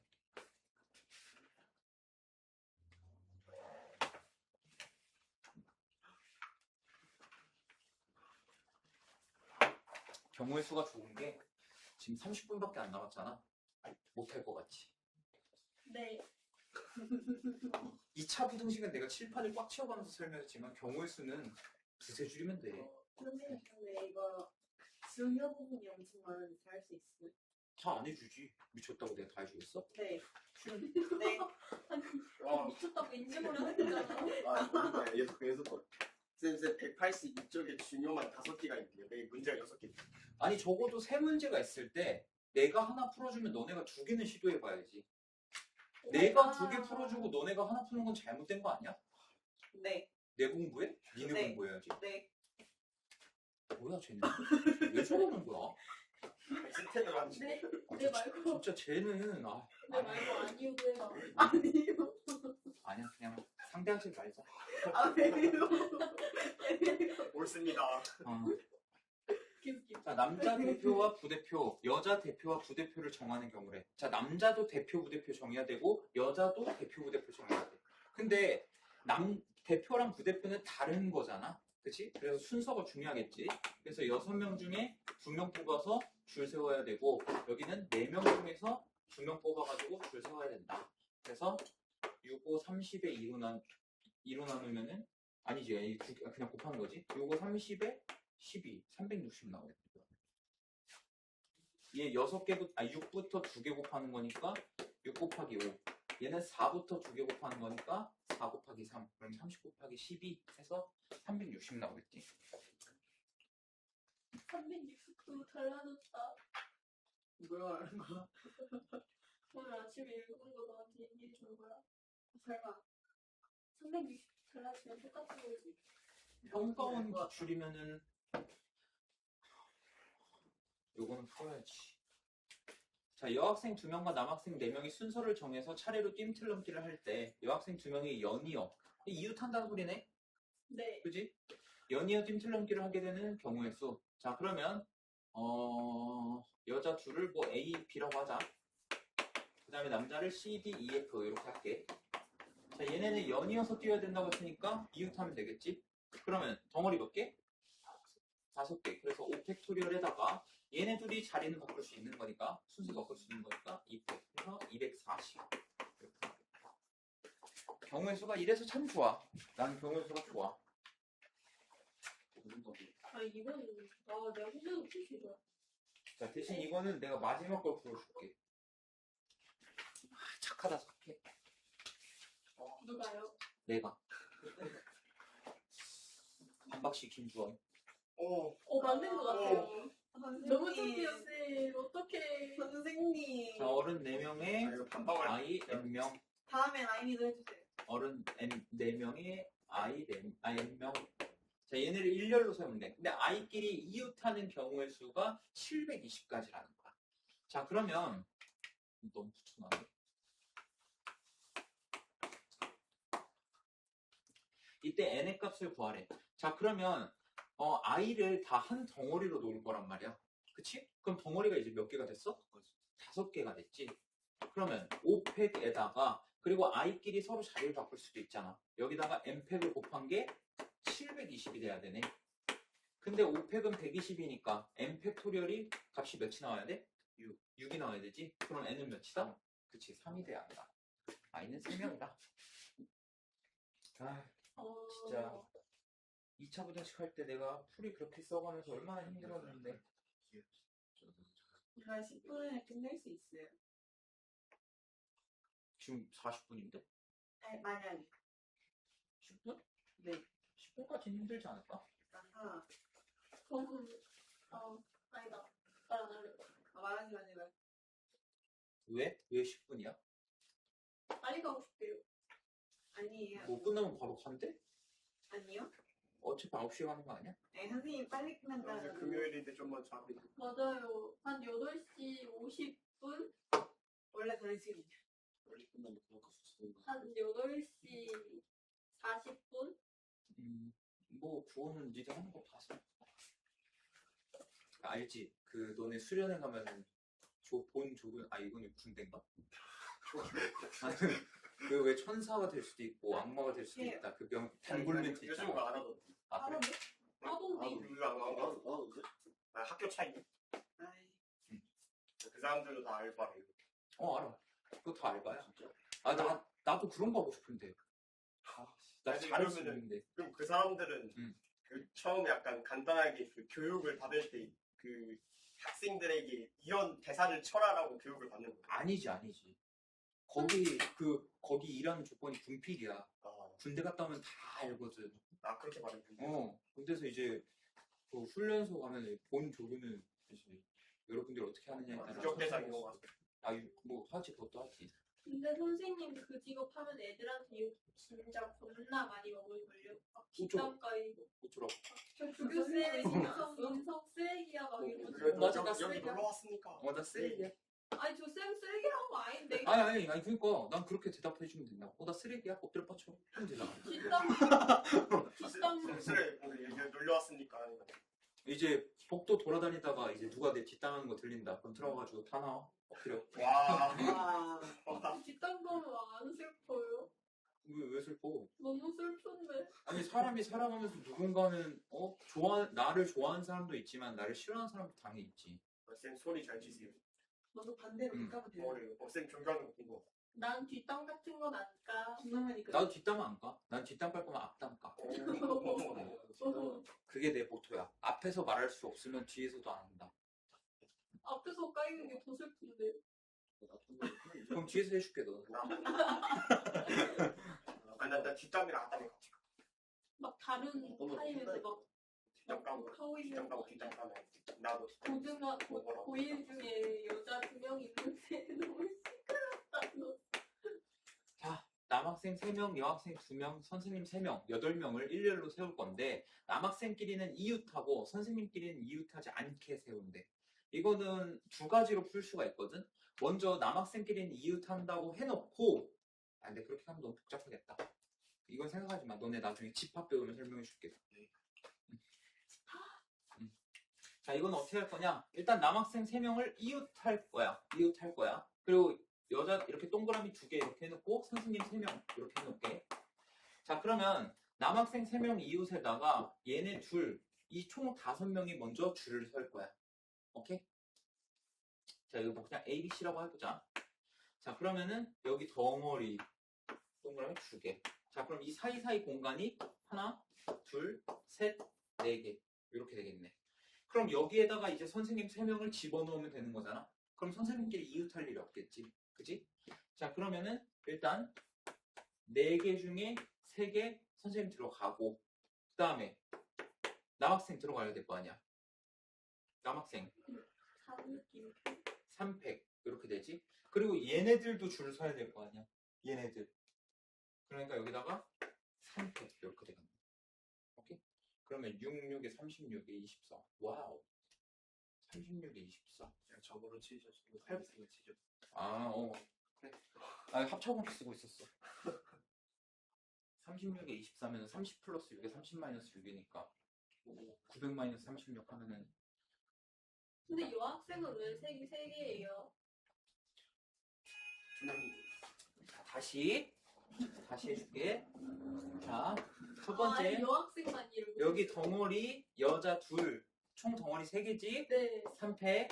경우의 수가 좋은 게 지금 30분밖에 안 남았잖아. 못할 것 같지? 네. 2차 부등식은 내가 칠판을 꽉 채워가면서 설명했지만 경우의 수는 두세 줄이면 돼. 선생님, 근데 이거 중요 부분이 엄청 많은데 잘 할 수 있어요? 다 안 해주지. 미쳤다고 내가 다 해주겠어? 네. 네. 와, 미쳤다고 인증을 했잖아. 아, 계속 거. 쌤 182쪽에 중요만 5개가 있는데 매 문제가 6개. 아니 적어도 세 문제가 있을 때 내가 하나 풀어주면 너네가 2개는 시도해봐야지. 내가 2개 풀어주고 너네가 하나 푸는 건 잘못된 거 아니야? 네. 내 공부해? 니네 네. 공부해야지. 네. 뭐야 쟤는? 왜 저러는 거야? 스탠을 하는 중. 네. 아, 네 말고. 진짜 쟤는 네 말고 아니오고 해봐. 아니요. 아니야 그냥 상대하지 말자. 아, 왜요? 옳습니다. 웃겨. 자, 남자 대표와 부대표, 여자 대표와 부대표를 정하는 경우래. 자, 남자도 대표, 부대표 정해야 되고, 여자도 대표, 부대표 정해야 돼. 근데, 대표랑 부대표는 다른 거잖아. 그치? 그래서 순서가 중요하겠지. 그래서 6명 중에 2명 뽑아서 줄 세워야 되고, 여기는 4명 중에서 2명 뽑아가지고 줄 세워야 된다. 그래서, 6, 5, 30에 2로 나누면은, 아니지, 그냥 곱하는 거지. 6, 5, 30에 12, 360 나오겠다. 얘 6개부터, 6부터 2개 곱하는 거니까 6 곱하기 5. 얘는 4부터 2개 곱하는 거니까 4 곱하기 3. 그럼 30 곱하기 12 해서 360 나오겠지. 360도 달라졌다. 뭐야, 하는 거야? 오늘 아침에 읽은 거 너한테 얘기해 준 거야. 설마 360도 달라지면 똑같은 거지. 평가원 기출이면은 요거는 풀어야지. 자, 여학생 2명과 남학생 4명이 순서를 정해서 차례로 뜀틀넘기를 할 때 여학생 2명이 연이어 이웃한다는 소리네? 네. 그지? 연이어 뜀틀넘기를 하게 되는 경우의 수. 자, 그러면 여자 둘을 뭐 A, B라고 하자. 그 다음에 남자를 C, D, E, F 이렇게 할게. 자, 얘네는 연이어서 뛰어야 된다고 했으니까 이웃하면 되겠지? 그러면 덩어리 몇 개? 5개. 그래서 5팩토리얼에다가 얘네 둘이 자리는 바꿀 수 있는 거니까 순서 바꿀 수 있는 거니까 2팩. 그래서 240. 경우의 수가 이래서 참 좋아. 나는 경우의 수가 좋아. 아 이거는 내가 혼자도 풀수 있어. 자, 대신 이거는 내가 마지막 걸 풀어줄게. 착하다 착해. 누가요? 내가. 반박시 김주원. 오, 맞는 거 같아요. 너무 창피해요, 쌤. 어떡해. 선생님. 자, 어른 아, 4명에 이거 반박을 아이 n명, 다음에 라인이도 해주세요. 어른 n4명에 아이 n명. 자, 얘네를 일렬로 세우면 돼. 근데 아이끼리 이웃하는 경우의 수가 720가지라는 거야. 자, 그러면 너무 붙여놨네. 이때 n의 값을 구하래. 자, 그러면 i를 다 한 덩어리로 놓을 거란 말이야. 그치? 그럼 덩어리가 이제 몇 개가 됐어? 5개가 됐지. 그러면 5팩에다가 그리고 i끼리 서로 자리를 바꿀 수도 있잖아. 여기다가 n팩을 곱한 게 720이 돼야 되네. 근데 5팩은 120이니까 n팩토리얼이 값이 몇이 나와야 돼? 6이 나와야 되지. 그럼 n은 몇이다? 그치, 3이 돼야 한다. i는 3명이다. 아, 진짜 2차 부정식 할 때 내가 풀이 그렇게 써가면서 얼마나 힘들었는데. 제가 10분에 끝낼 수 있어요. 지금 40분인데? 네, 만약에. 10분? 네. 10분까지 힘들지 않을까? 아하. 저는, 아니다. 말 안 할래. 말하지 마세요. 왜? 왜 10분이야? 빨리 가고 싶대요. 아니에요. 뭐 끝나면 바로 간대? 아니요? 어차피 9시에 가는 거 아니야? 네, 선생님 빨리 이제 끝난다는. 금요일인데 좀만 자고. 맞아요. 한 8시 50분? 원래 그런 시간이에요. 한 8시 40분? 뭐 그거는 니들 하는 거 봐서. 알지? 그 너네 수련회 가면은 본 조금 이거는 군대인가? 그 왜 천사가 될 수도 있고 악마가 될 수도 있다. 그 병 단골 멘트 요즘 있잖아. 그거 안 하던데. 아 그래? 하던데. 요즘 안 하던데. 학교 차이. 아이, 그 사람들도 다 알바래. 알아. 그거 다 알바야. 나도 그런 거 하고 싶은데. 나 아니, 잘할 수 그러면은- 있는데. 그럼 그 사람들은 그 처음에 약간 간단하게 그 교육을 받을 때 그 학생들에게 이런 대사를 쳐라라고 교육을 받는 거야. 아니지. 거기 일하는 조건이 군필이야. 군대 갔다 오면 다 알거든. 그렇게 말했는데. 그래서 이제 그 훈련소 가면 본 조교는 이제 여러분들이 어떻게 하느냐에 따라 부적 대상인 거 같아. 뭐 하지 그것도 하지. 근데 선생님 그 직업 하면 애들한테 욕 진짜 겁나 많이 먹을걸요? 막 뒷담 까이고. 어쩌라고. 저 주교쌤 인성 쓰레기야 막 이러고. 그래도 맞아, 나 여기 쓰레기야. 놀러 왔으니까. 나 쓰레기야. 아니 저 쌤 쓰레기라는 거 아닌데. 아니 그러니까 난 그렇게 대답해주면 된다. 나 쓰레기야. 엎드려 뻗쳐. 하면 되잖아. 뒷담 슬슬 오늘 여기 놀러 왔으니까. 이제 복도 돌아다니다가 이제 누가 내 뒷담하는 거 들린다. 그럼 들어가가지고 다 나와. 엎드려. 와. 와. 뒷담 가면 안 슬퍼요? 왜 슬퍼? 너무 슬픈데. 아니 사람이 살아가면서 누군가는 나를 좋아하는 사람도 있지만 나를 싫어하는 사람도 당연히 있지. 쌤 소리 잘 치세요. 너도 반대로 까면 돼요. 머리. 쌤 존경하는 거 낀 거. 난 뒷담 같은 건 안 까. 중남하니까. 나도 뒷담 안 까. 난 뒷담 깔 거면 앞담 까. 그게 내 모토야. 앞에서 말할 수 없으면 뒤에서도 안 한다. 앞에서 까이는 게 더 슬픈데. 그럼 뒤에서 해줄게 너. 나 뒷담이랑 앞담이 같이 가. 막 다른 타임에서 막 뒷담 까고 하고 있는 거. 뒷담 까면 나도 고일 중에 여자 2명 있는데 너무 시끄럽다. 자, 남학생 3명, 여학생 2명, 선생님 3명, 8명을 일렬로 세울 건데 남학생끼리는 이웃하고 선생님끼리는 이웃하지 않게 세운대. 이거는 두 가지로 풀 수가 있거든. 먼저 남학생끼리는 이웃한다고 해놓고 근데 그렇게 하면 너무 복잡하겠다. 이건 생각하지 마. 너네 나중에 집합 배우면 설명해 줄게. 자, 이건 어떻게 할 거냐? 일단 남학생 3명을 이웃할 거야. 그리고 여자 이렇게 동그라미 2개 이렇게 해놓고 선생님 3명 이렇게 해놓을게. 자, 그러면 남학생 3명 이웃에다가 얘네 이 총 5명이 먼저 줄을 설 거야. 오케이? 자, 이거 뭐 그냥 A, B, C라고 해보자. 자, 그러면은 여기 덩어리 동그라미 2개. 자, 그럼 이 사이사이 공간이 하나, 둘, 셋, 4개 이렇게 되겠네. 그럼 여기에다가 이제 선생님 3명을 집어넣으면 되는 거잖아. 그럼 선생님끼리 이웃할 일이 없겠지. 그지? 자, 그러면은 일단 4개 중에 3개 선생님 들어가고 그 다음에 남학생 들어가야 될 거 아니야. 남학생 3육 3팩 이렇게 되지. 그리고 얘네들도 줄을 서야 될 거 아니야. 얘네들. 그러니까 여기다가 3팩 이렇게 되겠네. 오케이? 그러면 66에 36에 24. 와우. 36에 24. 적으로 치셨어. 8분을 치죠. 아, 그래. 아, 합쳐놓고 쓰고 있었어. 36에 24면 30 플러스 6에 30 마이너스 6이니까 900 마이너스 36 하면은 근데 여학생은 왜 색이 3개예요? 다시 해줄게. 자, 첫 번째 여학생만 이러고. 여기 덩어리 여자 둘 총 덩어리 3개지? 네. 3패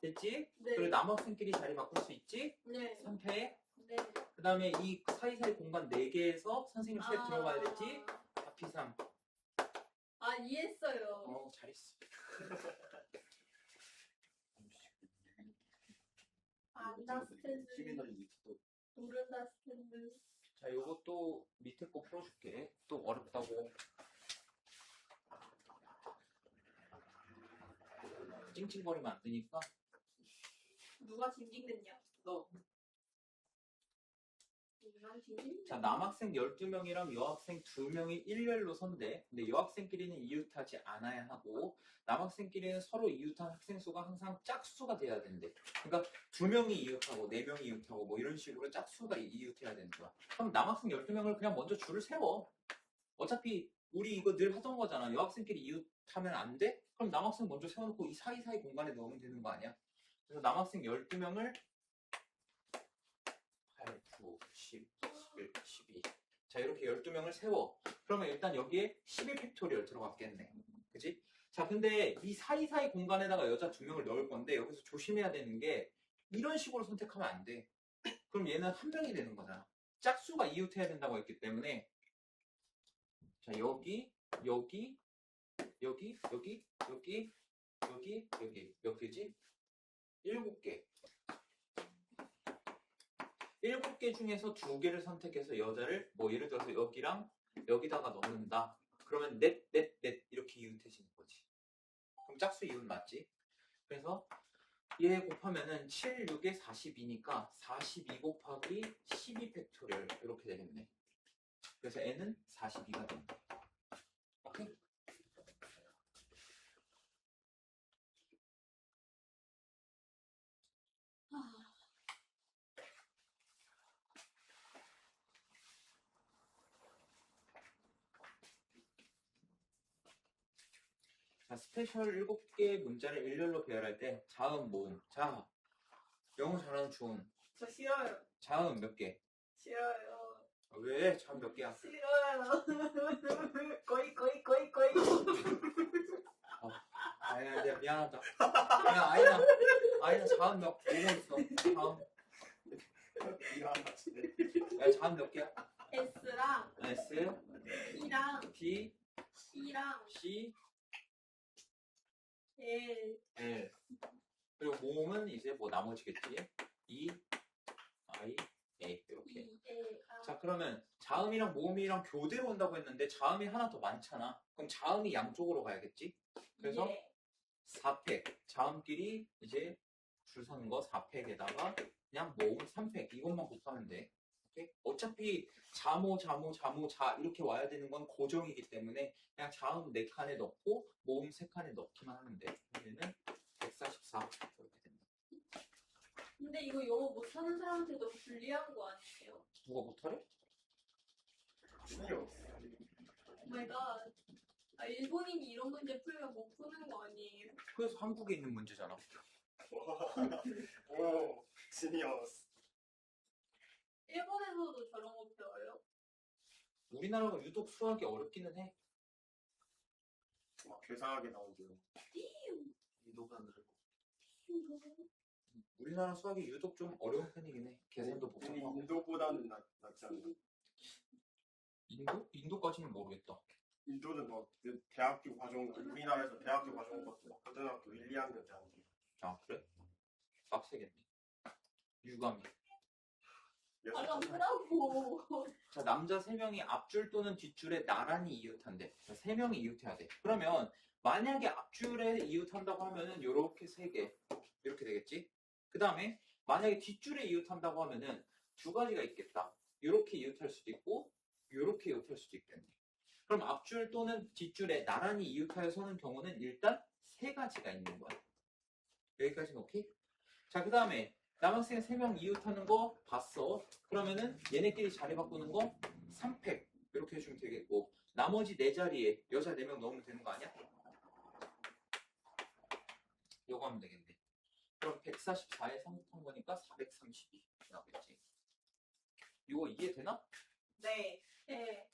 됐지? 네. 그리고 남학생끼리 자리 바꿀 수 있지? 네. 3패 네. 그 다음에 이 사이사이 공간 4개에서 선생님 셋 들어가야 됐지? 다피3 아, 이해했어요. 잘했어. 안다스탠드. 시민들이 밑에도 모른다스탠드. 자, 요것도 밑에 거 풀어줄게. 또 어렵다고. 찡찡거리면 안 되니까. 누가 징징댔냐? 너. 난 징징? 자, 남학생 12명이랑 여학생 2명이 일렬로 선대. 근데 여학생끼리는 이웃하지 않아야 하고 남학생끼리는 서로 이웃한 학생 수가 항상 짝수가 돼야 된대. 그러니까 2명이 이웃하고 4명이 이웃하고 뭐 이런 식으로 짝수가 이웃해야 되는 거야. 그럼 남학생 12명을 그냥 먼저 줄을 세워. 어차피 우리 이거 늘 하던 거잖아. 여학생끼리 이웃하면 안 돼? 그럼 남학생 먼저 세워놓고 이 사이사이 공간에 넣으면 되는 거 아니야? 그래서 남학생 12명을 8, 9, 10, 11, 12. 자, 이렇게 12명을 세워. 그러면 일단 여기에 11팩토리얼 들어갔겠네. 그지? 자, 근데 이 사이사이 공간에다가 여자 2명을 넣을 건데 여기서 조심해야 되는 게 이런 식으로 선택하면 안 돼. 그럼 얘는 한 명이 되는 거잖아. 짝수가 이웃해야 된다고 했기 때문에 자, 여기 몇 개지? 7개. 7개 중에서 2개를 선택해서 여자를 뭐 예를 들어서 여기랑 여기다가 넣는다. 그러면 넷 이렇게 이웃해지는 거지. 그럼 짝수 이웃 맞지? 그래서 얘 곱하면은 7, 6에 42니까 42 곱하기 12 팩토리얼 이렇게 되겠네. 그래서 n은 42가 된다. 오케이? 자, 스페셜 7개 문자를 일렬로 배열할 때 자음, 모음. 자, 영어 잘하는 준. 저 싫어요. 자음 몇 개? 싫어요. 왜? 자음 몇 개야? 싫어요. 거의. 아야, 내가 미안하다. 야, 아이나 자음 몇 개? 보고 있어. 자음. 야, 자음 몇 개야? S랑 S, E랑 P, C랑 C, L. L. 그리고 모음은 이제 뭐 나머지겠지? E, I, A. 이렇게. E, L, R. 자, 그러면 자음이랑 모음이랑 교대로 온다고 했는데 자음이 하나 더 많잖아. 그럼 자음이 양쪽으로 가야겠지? 그래서 예. 4팩. 자음끼리 이제 줄 서는 거 4팩에다가 그냥 모음 3팩. 이것만 곱하면 돼. 오케이? 어차피 자모 자 이렇게 와야 되는 건 고정이기 때문에 그냥 자음 4칸에 넣고 모음 3칸에 넣기만 하면 돼. 얘는 144 이렇게 된다. 근데 이거 영어 못하는 사람한테 너무 불리한 거 아니에요? 누가 못하래? 중요. 오마이갓. 아, 일본인이 이런 문제 풀면 못 푸는 거 아니에요? 그래서 한국에 있는 문제잖아. 오, 지니어스. 일본에서도 저런 거 배워요? 우리나라가 유독 수학이 어렵기는 해. 막 괴상하게 나오고요. 이도관을. 우리나라 수학이 유독 좀 어려운 편이긴 해. 계산도 복잡하고. 인도보다는 낫지 않나? 인도? 인도까지는 모르겠다. 인도는 그 대학교 과정, 우리나라에서 대학교 과정 것도 막 고등학교 1, 2학년 때 하는 게. 아, 그래? 빡세겠네. 유감이. 아, 나 쓰라고. 자, 남자 3명이 앞줄 또는 뒷줄에 나란히 이웃한대. 자, 3명이 이웃해야 돼. 그러면 만약에 앞줄에 이웃한다고 하면은 요렇게 3개 이렇게 되겠지. 그 다음에 만약에 뒷줄에 이웃한다고 하면은 2가지가 있겠다. 요렇게 이웃할 수도 있고 요렇게 이웃할 수도 있겠네. 그럼 앞줄 또는 뒷줄에 나란히 이웃하여 서는 경우는 일단 3가지가 있는 거야. 여기까지는 오케이? 자, 그 다음에 남학생 3명 이웃하는 거 봤어. 그러면은 얘네끼리 자리 바꾸는 거 3팩 이렇게 해주면 되겠고, 나머지 4자리에 여자 4명 넣으면 되는 거 아니야? 요거 하면 되겠네. 그럼 144에 3한 거니까 432 나오겠지. 이거 이해되나? 네. 네.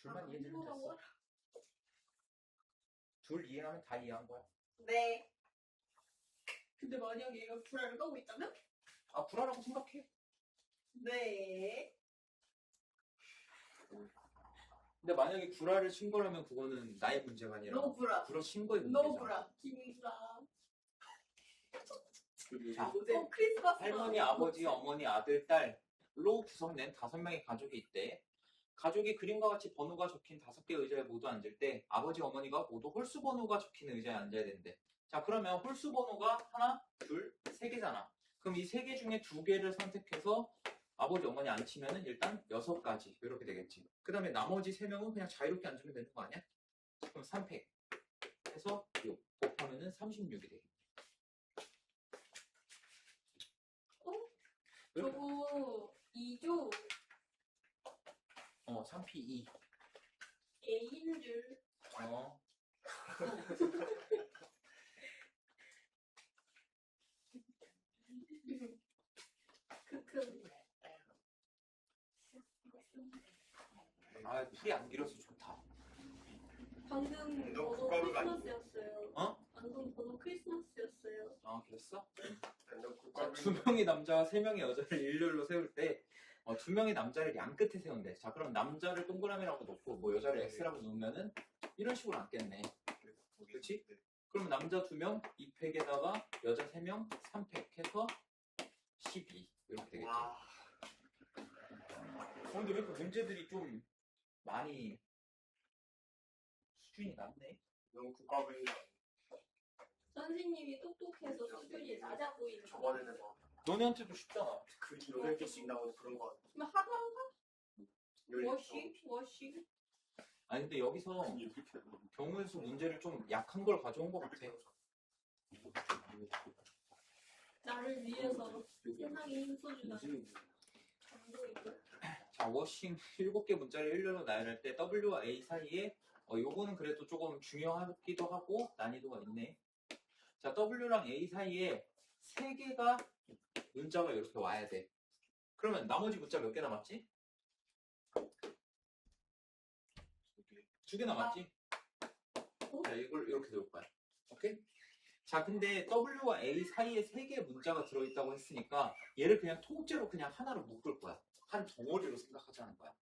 둘만 이해되면 됐어. 둘 이해하면 다 이해한 거야. 네. 근데 만약에 얘가 불알을 까고 있다면? 아, 불안하고 생각해. 네. 근데 만약에 불화를 친 거라면 그거는 나의 문제가 아니라 너무 불안. 불화 친 거의 너무 문제잖아. 불안. 김이라. 자, 크리스마스. 할머니, 아버지, 어머니, 아들, 딸로 구성된 5명의 가족이 있대. 가족이 그림과 같이 번호가 적힌 5개 의자에 모두 앉을 때 아버지, 어머니가 모두 홀수 번호가 적힌 의자에 앉아야 된대. 자, 그러면 홀수 번호가 하나, 둘, 3개잖아. 그럼 이 3개 중에 2개를 선택해서 아버지, 어머니 앉히면은 일단 6가지 이렇게 되겠지. 그 다음에 나머지 3명은 그냥 자유롭게 앉으면 되는 거 아니야? 그럼 3팩 해서 6 곱하면은 36이 되겠네. 저거 2조 3P 2. A인 줄. 크크. 풀이 안 길어서 좋다. 방금 너 번호 국가부가 아니야. 크리스마스였어요. 어? 방금 번호 크리스마스였어요. 그랬어? 완전 자, 국가를 2명의 남자와 3명의 여자를 일렬로 세울 때 2명의 남자를 양 끝에 세운대. 자, 그럼 남자를 동그라미라고 놓고 뭐 여자를 X라고 놓으면은 이런 식으로 앉겠네. 그렇지? 그러면 남자 2명 2팩에다가 여자 3명 3팩 해서 12 이렇게 되겠지. 와, 근데 왜 이렇게 문제들이 좀 많이 수준이 낮네? 너무 국가를 선생님이 똑똑해서 수준이 낮아 보이는 거. 저번에는 막 너네한테도 쉽잖아. 글이 8개씩 나오는 그런 거 그럼 하나가 워싱? 아니 근데 여기서 경우의 수 문제를 좀 약한 걸 가져온 것 같아. 나를 위해서 세상에 힘써주는 감동이고. 자, 워싱 7개 문자를 일렬로 나열할 때 W와 A 사이에 요거는 그래도 조금 중요하기도 하고 난이도가 있네. 자, W랑 A 사이에 3개가 문자가 이렇게 와야 돼. 그러면 나머지 문자 몇 개 남았지? 2개 남았지? 자, 이걸 이렇게 넣을 거야. 오케이? 자, 근데 W와 A 사이에 3개의 문자가 들어있다고 했으니까 얘를 그냥 통째로 그냥 하나로 묶을 거야. 한 덩어리로 생각하자는 거야.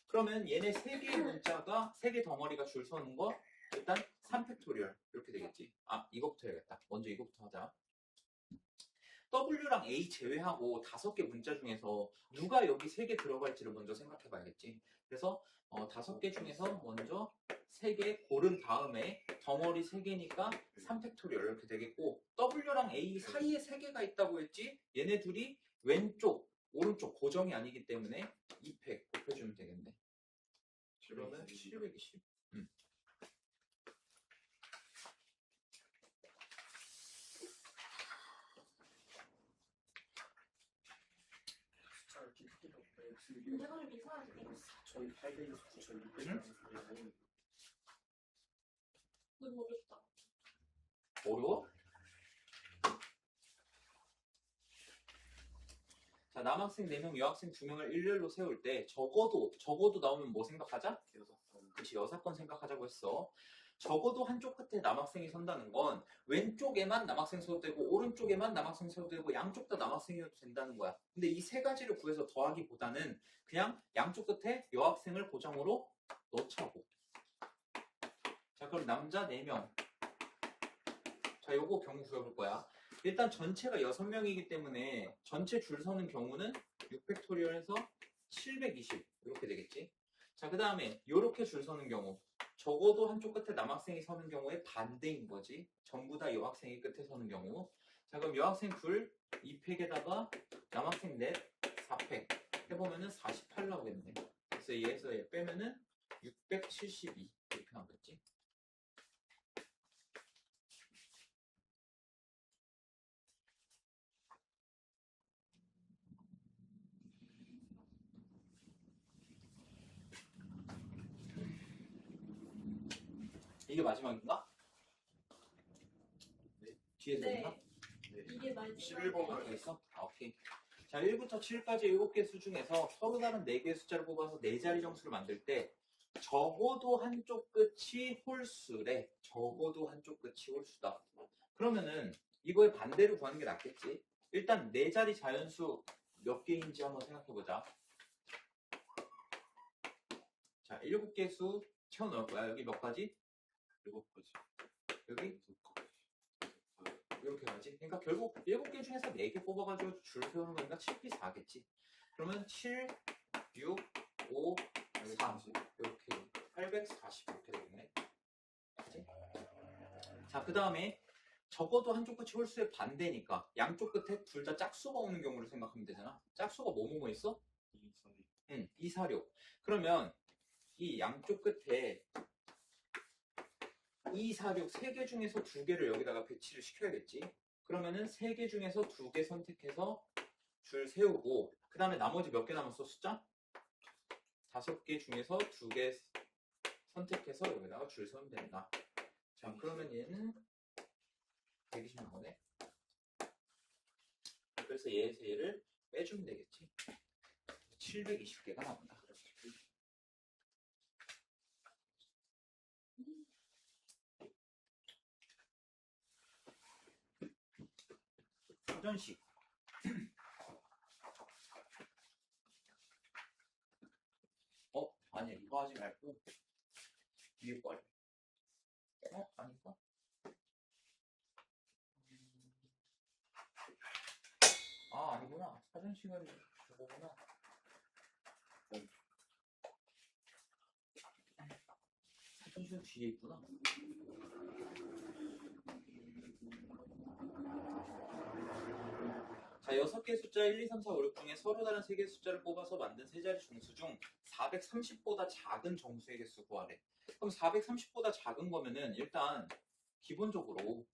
그러면 얘네 3개의 문자가 3개 덩어리가 줄 서는 거 일단 3팩토리얼 이렇게 되겠지. 이거부터 해야겠다. 먼저 이거부터 하자. W랑 A 제외하고 5개 문자 중에서 누가 여기 3개 들어갈지를 먼저 생각해 봐야겠지. 그래서 5개 중에서 먼저 3개 고른 다음에 덩어리 3개니까 3팩토리얼 이렇게 되겠고, W랑 A 사이에 3개가 있다고 했지. 얘네 둘이 왼쪽 오른쪽 고정이 아니기 때문에 2팩 곱해주면 되겠네. 그러면 720. 문제가 좀 이상하게 생겼어. 4,800에서 9,600원. 너무 어렵다. 어려워? 자, 남학생 4명, 여학생 2명을 일렬로 세울 때 적어도 나오면 뭐 생각하자? 그치, 6건 생각하자고 했어. 적어도 한쪽 끝에 남학생이 선다는 건 왼쪽에만 남학생 서도 되고 오른쪽에만 남학생 서도 되고 양쪽 다 남학생이어도 된다는 거야. 근데 이 3가지를 구해서 더하기보다는 그냥 양쪽 끝에 여학생을 고정으로 넣자고. 자, 그럼 남자 4명. 자, 요거 경우 구해볼 거야. 일단 전체가 6명이기 때문에 전체 줄 서는 경우는 6팩토리얼에서 720 이렇게 되겠지. 자, 그 다음에 요렇게 줄 서는 경우 적어도 한쪽 끝에 남학생이 서는 경우에 반대인 거지. 전부 다 여학생이 끝에 서는 경우. 자, 그럼 여학생 둘 2팩에다가 남학생 넷 4팩 해보면은 48 나오겠네. 그래서 얘에서 얘 빼면은 672 이렇게 나오겠지. 이게 마지막인가? 뒤에서 네. 있나? 이게 마지막. 11번 아, 있어? 아, 오케이. 자, 1부터 7까지 7개 수 중에서 서로 다른 4개의 숫자를 뽑아서 4자리 정수를 만들 때 적어도 한쪽 끝이 홀수래. 적어도 한쪽 끝이 홀수다. 그러면은 이거의 반대로 구하는 게 낫겠지. 일단 4자리 자연수 몇 개인지 한번 생각해보자. 자, 7개 수 채워 넣을 거야. 여기 몇 가지? 7가지. 여기? 이렇게 가지. 그러니까 결국 7개 중에서 4개 뽑아가지고 줄 세우는 거니까 7피 4겠지. 그러면 7, 6, 5, 4 이렇게 840 이렇게 되겠네. 그치? 자, 그 다음에 적어도 한쪽 끝이 홀수의 반대니까 양쪽 끝에 둘 다 짝수가 오는 경우를 생각하면 되잖아. 짝수가 뭐뭐 있어? 2, 4, 6. 응, 2, 4, 6. 그러면 이 양쪽 끝에 2, 4, 6 3개 중에서 2개를 여기다가 배치를 시켜야겠지. 그러면은 3개 중에서 2개 선택해서 줄 세우고 그 다음에 나머지 몇 개 남았어 숫자? 5개 중에서 2개 선택해서 여기다가 줄 세우면 된다. 자, 그러면 얘는 120 나오네. 그래서 얘에서 얘를 빼주면 되겠지. 720개가 나온다. 사전식. 아니야, 이거 하지 말고 위에 거 할래. 아닌가? 아니구나. 사전식은 저거구나. 사전식은 뒤에 있구나. 자, 6개의 숫자 1, 2, 3, 4, 5, 6 중에 서로 다른 3개의 숫자를 뽑아서 만든 세 자리 정수 중 430보다 작은 정수의 개수 구하래. 그럼 430보다 작은 거면은 일단 기본적으로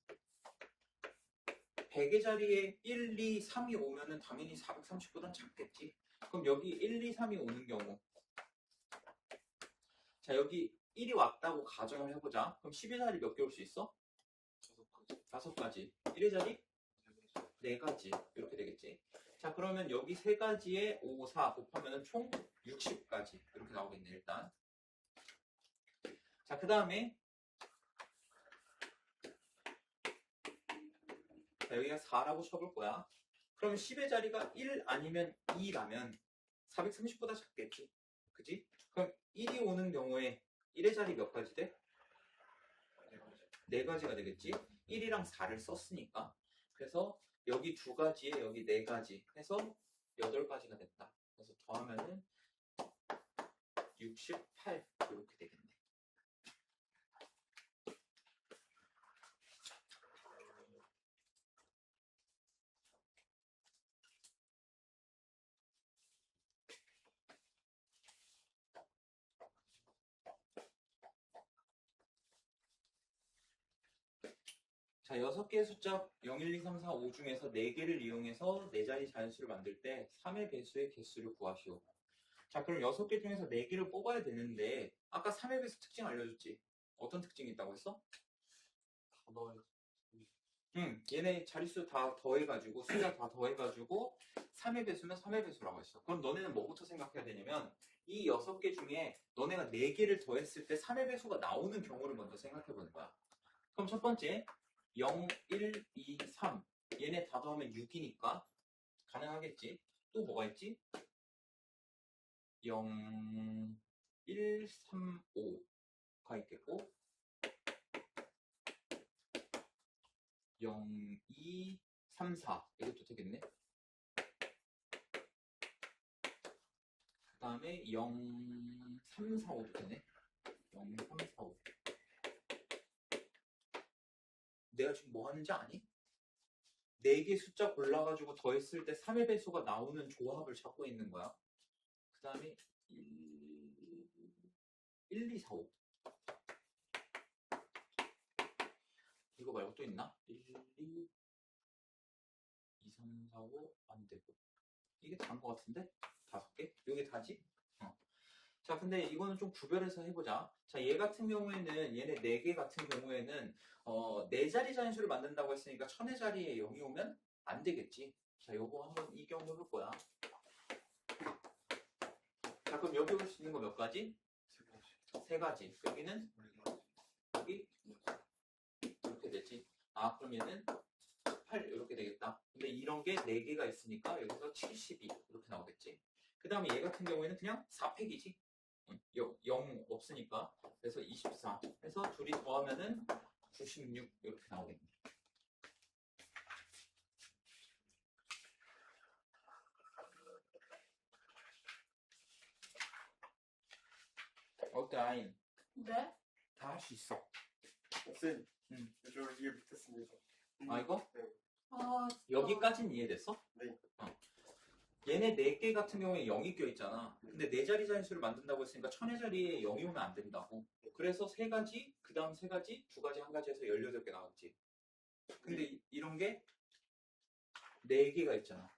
100의 자리에 1, 2, 3이 오면은 당연히 430보다 작겠지. 그럼 여기 1, 2, 3이 오는 경우 자, 여기 1이 왔다고 가정을 해보자. 그럼 10의 자리 몇 개 올 수 있어? 5가지. 1의 자리? 4가지. 이렇게 되겠지. 자, 그러면 여기 3가지에 5, 4 곱하면 총 60가지. 이렇게 나오겠네, 일단. 자, 그 다음에 자, 여기가 4라고 쳐볼 거야. 그러면 10의 자리가 1 아니면 2라면 430보다 작겠지. 그지? 그럼 1이 오는 경우에 1의 자리 몇 가지 돼? 4가지가 되겠지. 1이랑 4를 썼으니까. 그래서 여기 2가지에 여기 4가지 해서 8가지가 됐다. 그래서 더하면은 68 이렇게 되겠네. 자, 6개의 숫자 0, 1, 2, 3, 4, 5 중에서 4개를 이용해서 4자리 자연수를 만들 때 3의 배수의 개수를 구하시오. 자, 그럼 6개 중에서 4개를 뽑아야 되는데 아까 3의 배수 특징 알려줬지? 어떤 특징이 있다고 했어? 다 넣어야 얘네 자릿수 다 더해가지고 숫자 다 더해가지고 3의 배수면 3의 배수라고 했어. 그럼 너네는 뭐부터 생각해야 되냐면 이 6개 중에 너네가 4개를 더했을 때 3의 배수가 나오는 경우를 먼저 생각해보는 거야. 그럼 첫 번째 0, 1, 2, 3 얘네 다 더하면 6이니까 가능하겠지. 또 뭐가 있지? 0, 1, 3, 5가 있겠고 0, 2, 3, 4 이것도 되겠네. 그 다음에 0, 3, 4, 5도 되네. 0, 3, 4, 5. 내가 지금 뭐 하는지 아니? 4개 숫자 골라가지고 더했을 때 3의 배수가 나오는 조합을 찾고 있는 거야. 그 다음에 1, 2, 4, 5. 이거 말고 또 있나? 1, 2, 3, 4, 5 안 되고. 이게 다인 것 같은데? 5개? 이게 다지? 자, 근데 이거는 좀 구별해서 해보자. 자, 얘 같은 경우에는, 얘네 4개 같은 경우에는, 4자리 자연수를 만든다고 했으니까 1000의 자리에 0이 오면 안 되겠지. 자, 요거 한번 이 경우 해볼 거야. 자, 그럼 여기 올 수 있는 거 몇 가지? 3가지. 여기는? 여기? 이렇게 되지. 아, 그럼 얘는 8 이렇게 되겠다. 근데 이런 게 4개가 있으니까 여기서 72 이렇게 나오겠지. 그 다음에 얘 같은 경우에는 그냥 4팩이지. 0 없으니까. 그래서 24 해서 둘이 더하면은 96 이렇게 나오겠네. 어때, 아인? 네? 다 할 수 있어. 쌤, 응. 저 이해 못했습니다. 아, 이거? 아, 진짜. 여기까지는 이해됐어? 네. 얘네 4개 같은 경우에 0이 껴있잖아. 근데 4자리 자연수를 만든다고 했으니까 1000의 자리에 0이 오면 안 된다고. 그래서 3가지, 그 다음 3가지, 2가지, 1가지 해서 18개 나왔지. 근데 이런 게 4개가 있잖아.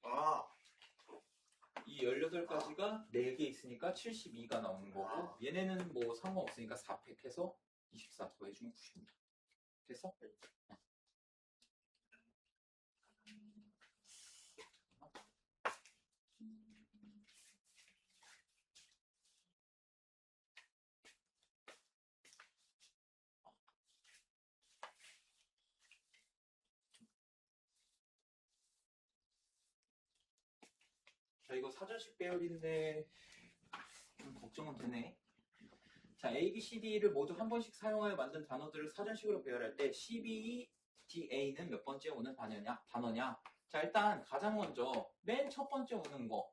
아, 이 18가지가 4개 있으니까 72가 나오는 거고, 얘네는 뭐 상관없으니까 4팩 해서 24 더해주면 96. 됐어? 자, 이거 사전식 배열인데 좀 걱정은 되네. 자, A, B, C, D를 모두 한 번씩 사용하여 만든 단어들을 사전식으로 배열할 때 C, B, D, A는 몇 번째 오는 단어냐? 자, 일단 가장 먼저 맨 첫 번째 오는 거.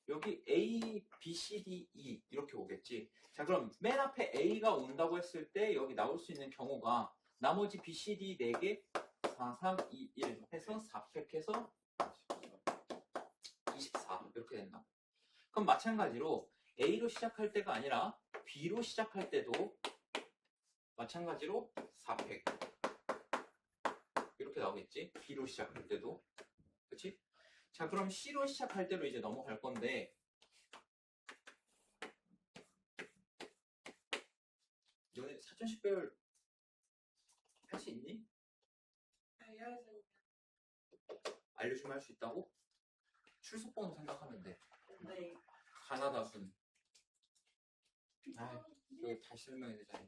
여기 A, B, C, D, E 이렇게 오겠지. 자, 그럼 맨 앞에 A가 온다고 했을 때 여기 나올 수 있는 경우가 나머지 B, C, D 4개 4, 3, 2, 1 해서 4팩 해서 24 이렇게 된다. 그럼 마찬가지로 A로 시작할 때가 아니라 B로 시작할 때도 마찬가지로 4팩 이렇게 나오겠지. B로 시작할 때도. 그치? 자, 그럼 C로 시작할 때로 이제 넘어갈 건데 너네 사전식 배열 할 수 있니? 알려주세요. 알려주면 할 수 있다고? 출석번호 생각하면 돼. 네. 가나다 순. 아, 여기 다시 설명해야 되잖아.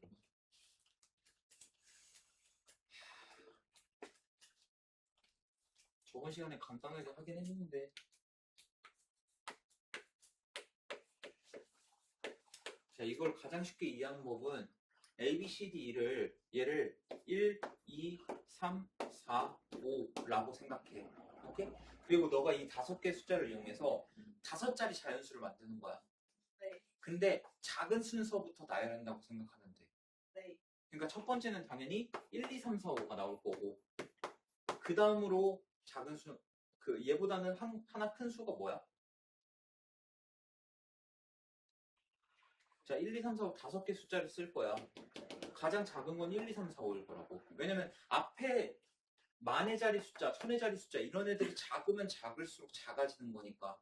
저번 시간에 간단하게 하긴 했는데. 자, 이걸 가장 쉽게 이해하는 법은 A, B, C, D를 얘를 1, 2, 3, 4, 5라고 생각해. 오케이? 그리고 너가 이 5개 숫자를 이용해서 5자리 자연수를 만드는 거야. 네. 근데 작은 순서부터 나열한다고 생각하면 돼. 네. 그러니까 첫 번째는 당연히 1, 2, 3, 4, 5가 나올 거고 그 다음으로 작은 수, 그 얘보다는 하나 큰 수가 뭐야? 자, 1, 2, 3, 4, 5 5개 숫자를 쓸 거야. 가장 작은 건 1, 2, 3, 4, 5일 거라고. 왜냐면 앞에 만의 자리 숫자, 천의 자리 숫자 이런 애들이 작으면 작을수록 작아지는 거니까.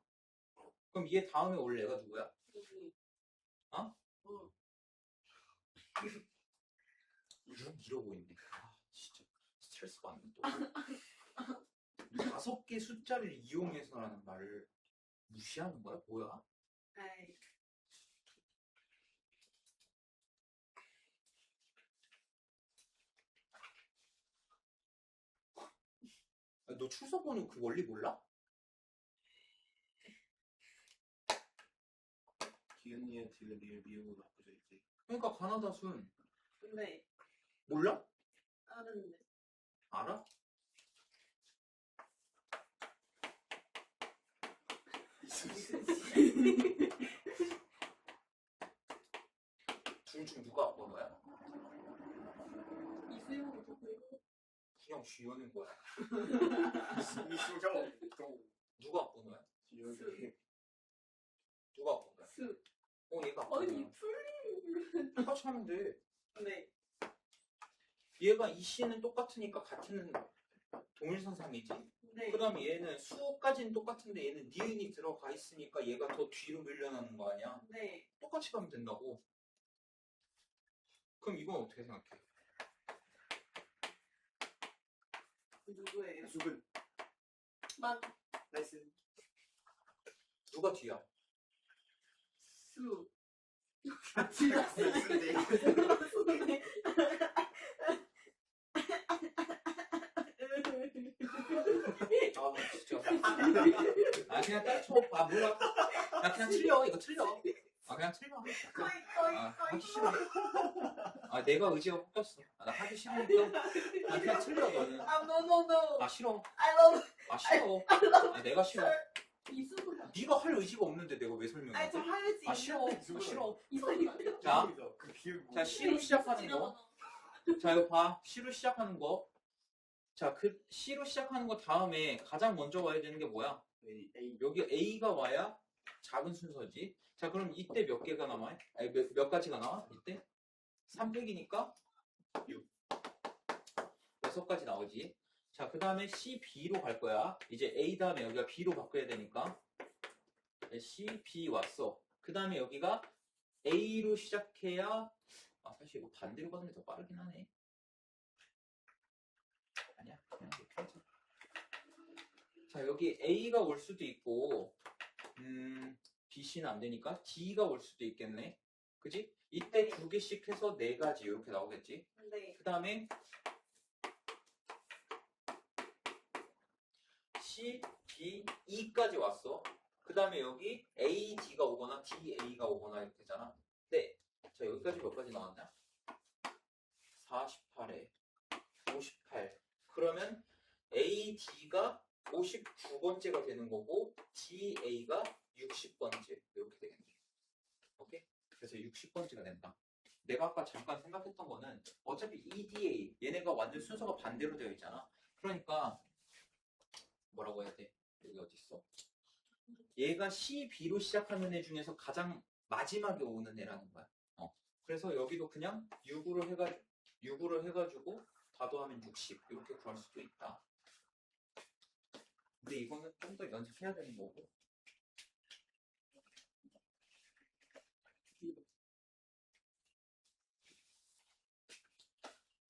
그럼 얘 다음에 올 애가 누구야? 어? 이러고 있네. 아, 진짜 스트레스 받네 또. 5개 숫자를 이용해서라는 말을 무시하는 거야? 뭐야? 아이. 너 출석번호 그 원리 몰라? 기은이의 디귿 리을 미음으로 바꾸져 있지. 그러니까 가나다 순 네. 몰라? 아는데. 알아? 둘 중 누가 앞번호야? 이수영이 누구예요? 그냥 쥐어는 거야. 이수경 또 누가 앞번호야? 기억이 누가 앞번호야? 수. 얘가 아니 앞번호야. 풀림. 똑같이 하면 돼. 네. 얘가 이 C는 똑같으니까 같은 동일선상이지. 네. 그 다음에 얘는 수까지는 똑같은데 얘는 니은이 들어가 있으니까 얘가 더 뒤로 밀려나는 거 아니야? 네. 똑같이 가면 된다고. 그럼 이건 어떻게 생각해? 누구예요? 수근 만. 나이스. 누가 뒤야? 수. 나이스인데. 아 진짜. 아 그냥 때려쳐. 아 몰라. 나 그냥 틀려. 이거 틀려. 아 그냥 틀려. 아 하기 싫어. 아 내가 의지가 꺾였어. 아, 나 하기 싫으니까. 아 그냥 틀려 너는. no. 아 싫어. I love. 아 싫어. 아, 내가 싫어. 이수가. 네가 할 의지가 없는데 내가 왜 설명해? 아니 저 하려지. 아 싫어. 아 싫어. 이수가. 자, 그 기억 자 C로 시작하는 거. 자 이거 봐. C로 시작하는 거. 자 그 C로 시작하는 거 다음에 가장 먼저 와야 되는 게 뭐야? A 여기 A가 와야 작은 순서지. 자 그럼 이때 몇 개가 남아요? 아니 몇 가지가 나와? 이때? 3팩이니까 6. 6가지 나오지. 자 그 다음에 C, B로 갈 거야. 이제 A 다음에 여기가 B로 바꿔야 되니까 C, B 왔어. 그 다음에 여기가 A로 시작해야 사실 이거 반대로 가는 게 더 빠르긴 하네. 아니야 그냥 이렇게 하자. 자 여기 A가 올 수도 있고 B, C는 안 되니까 D가 올 수도 있겠네. 그지? 이때 2개씩 해서 4가지 이렇게 나오겠지. 네. 그 다음에 C, B, E까지 왔어. 그 다음에 여기 A, D가 오거나 D, A가 오거나 이렇게 되잖아. 네. 자 여기까지 몇 가지 나왔냐? 48에 58. 그러면 A, D가 59번째가 되는 거고 D, A가 60번째 이렇게 되겠네. 오케이? 그래서 60번째가 된다. 내가 아까 잠깐 생각했던 거는 어차피 EDA 얘네가 완전 순서가 반대로 되어 있잖아. 그러니까 뭐라고 해야 돼? 여기 어디 있어? 얘가 C, B로 시작하는 애 중에서 가장 마지막에 오는 애라는 거야. 그래서 여기도 그냥 6으로 해가지고 다 더하면 60 이렇게 구할 수도 있다. 근데 이거는 좀 더 연습해야 되는 거고.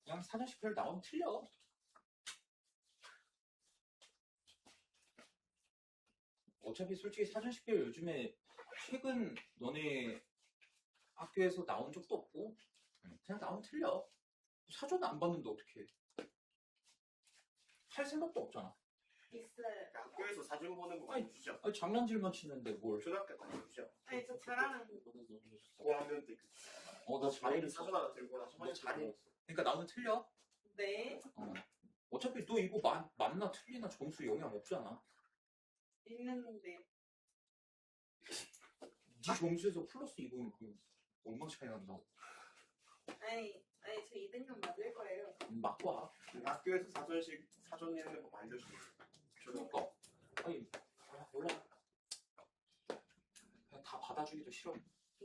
그냥 사전식별 나오면 틀려. 어차피 솔직히 사전식별 요즘에 최근 너네 학교에서 나온 적도 없고 그냥 나오면 틀려. 사전 안 봤는데 어떻게 할 생각도 없잖아. 있어요. 학교에서 사진 보는 거 많이 주죠. 아니, 장난질만 치는데 뭘. 초등학교 때 주죠. 아니 저 잘하는 고학년 때 나 잘해. 사진 하나 들고 나서 너 잘해. 그러니까 나는 틀려. 네. 어차피 너 이거 맞나 틀리나 점수 영향 없잖아. 있는데 네 점수에서 플러스 2분 얼마 차이 난다고. 아니 저 2등급 맞을 거예요. 맞고 와. 학교에서 사전 내는 거 많이 주죠. 그러니까. 아니 몰라. 그냥 다 받아주기도 싫어.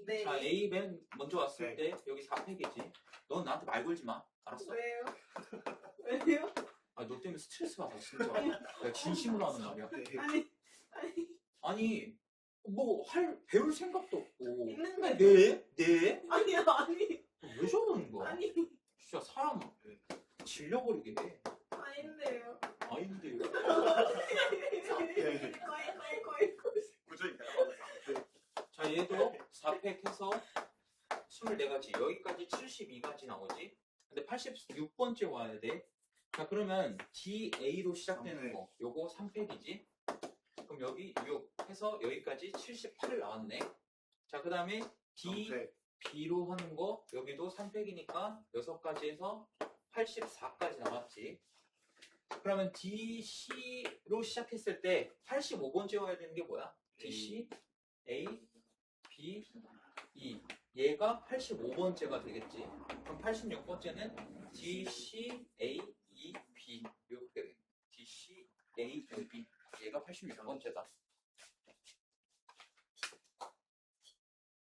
네. 자 A 맨 먼저 왔을 네. 때 여기 4팩이지. 넌 나한테 말 걸지 마. 알았어? 왜요? 왜요? 아 너 때문에 스트레스 받아 진짜. 내가 진심으로 하는 말이야. 아니 아니 뭐 배울 생각도 없고. 있는데. 네? 아니요 아니 왜 저러는 거야? 아니 진짜 사람 질려버리게 해. 아닌데요. 아닌데요. 거의 구조이 자 얘도 4팩 해서 24가지 여기까지 72가지 나오지. 근데 86번째 와야 돼. 자 그러면 DA로 시작되는 거 요거 3팩이지. 그럼 여기 6 해서 여기까지 78 나왔네. 자 그 다음에 D, B로 하는 거 여기도 3팩이니까 6가지 해서 84까지 나왔지. 그러면 D, C로 시작했을 때 85번째 와야 되는 게 뭐야? DC, A, B, E. 얘가 85번째가 되겠지. 그럼 86번째는 DC, A, E, B. 이렇게 되겠네. DC, A, B. 얘가 86번째다.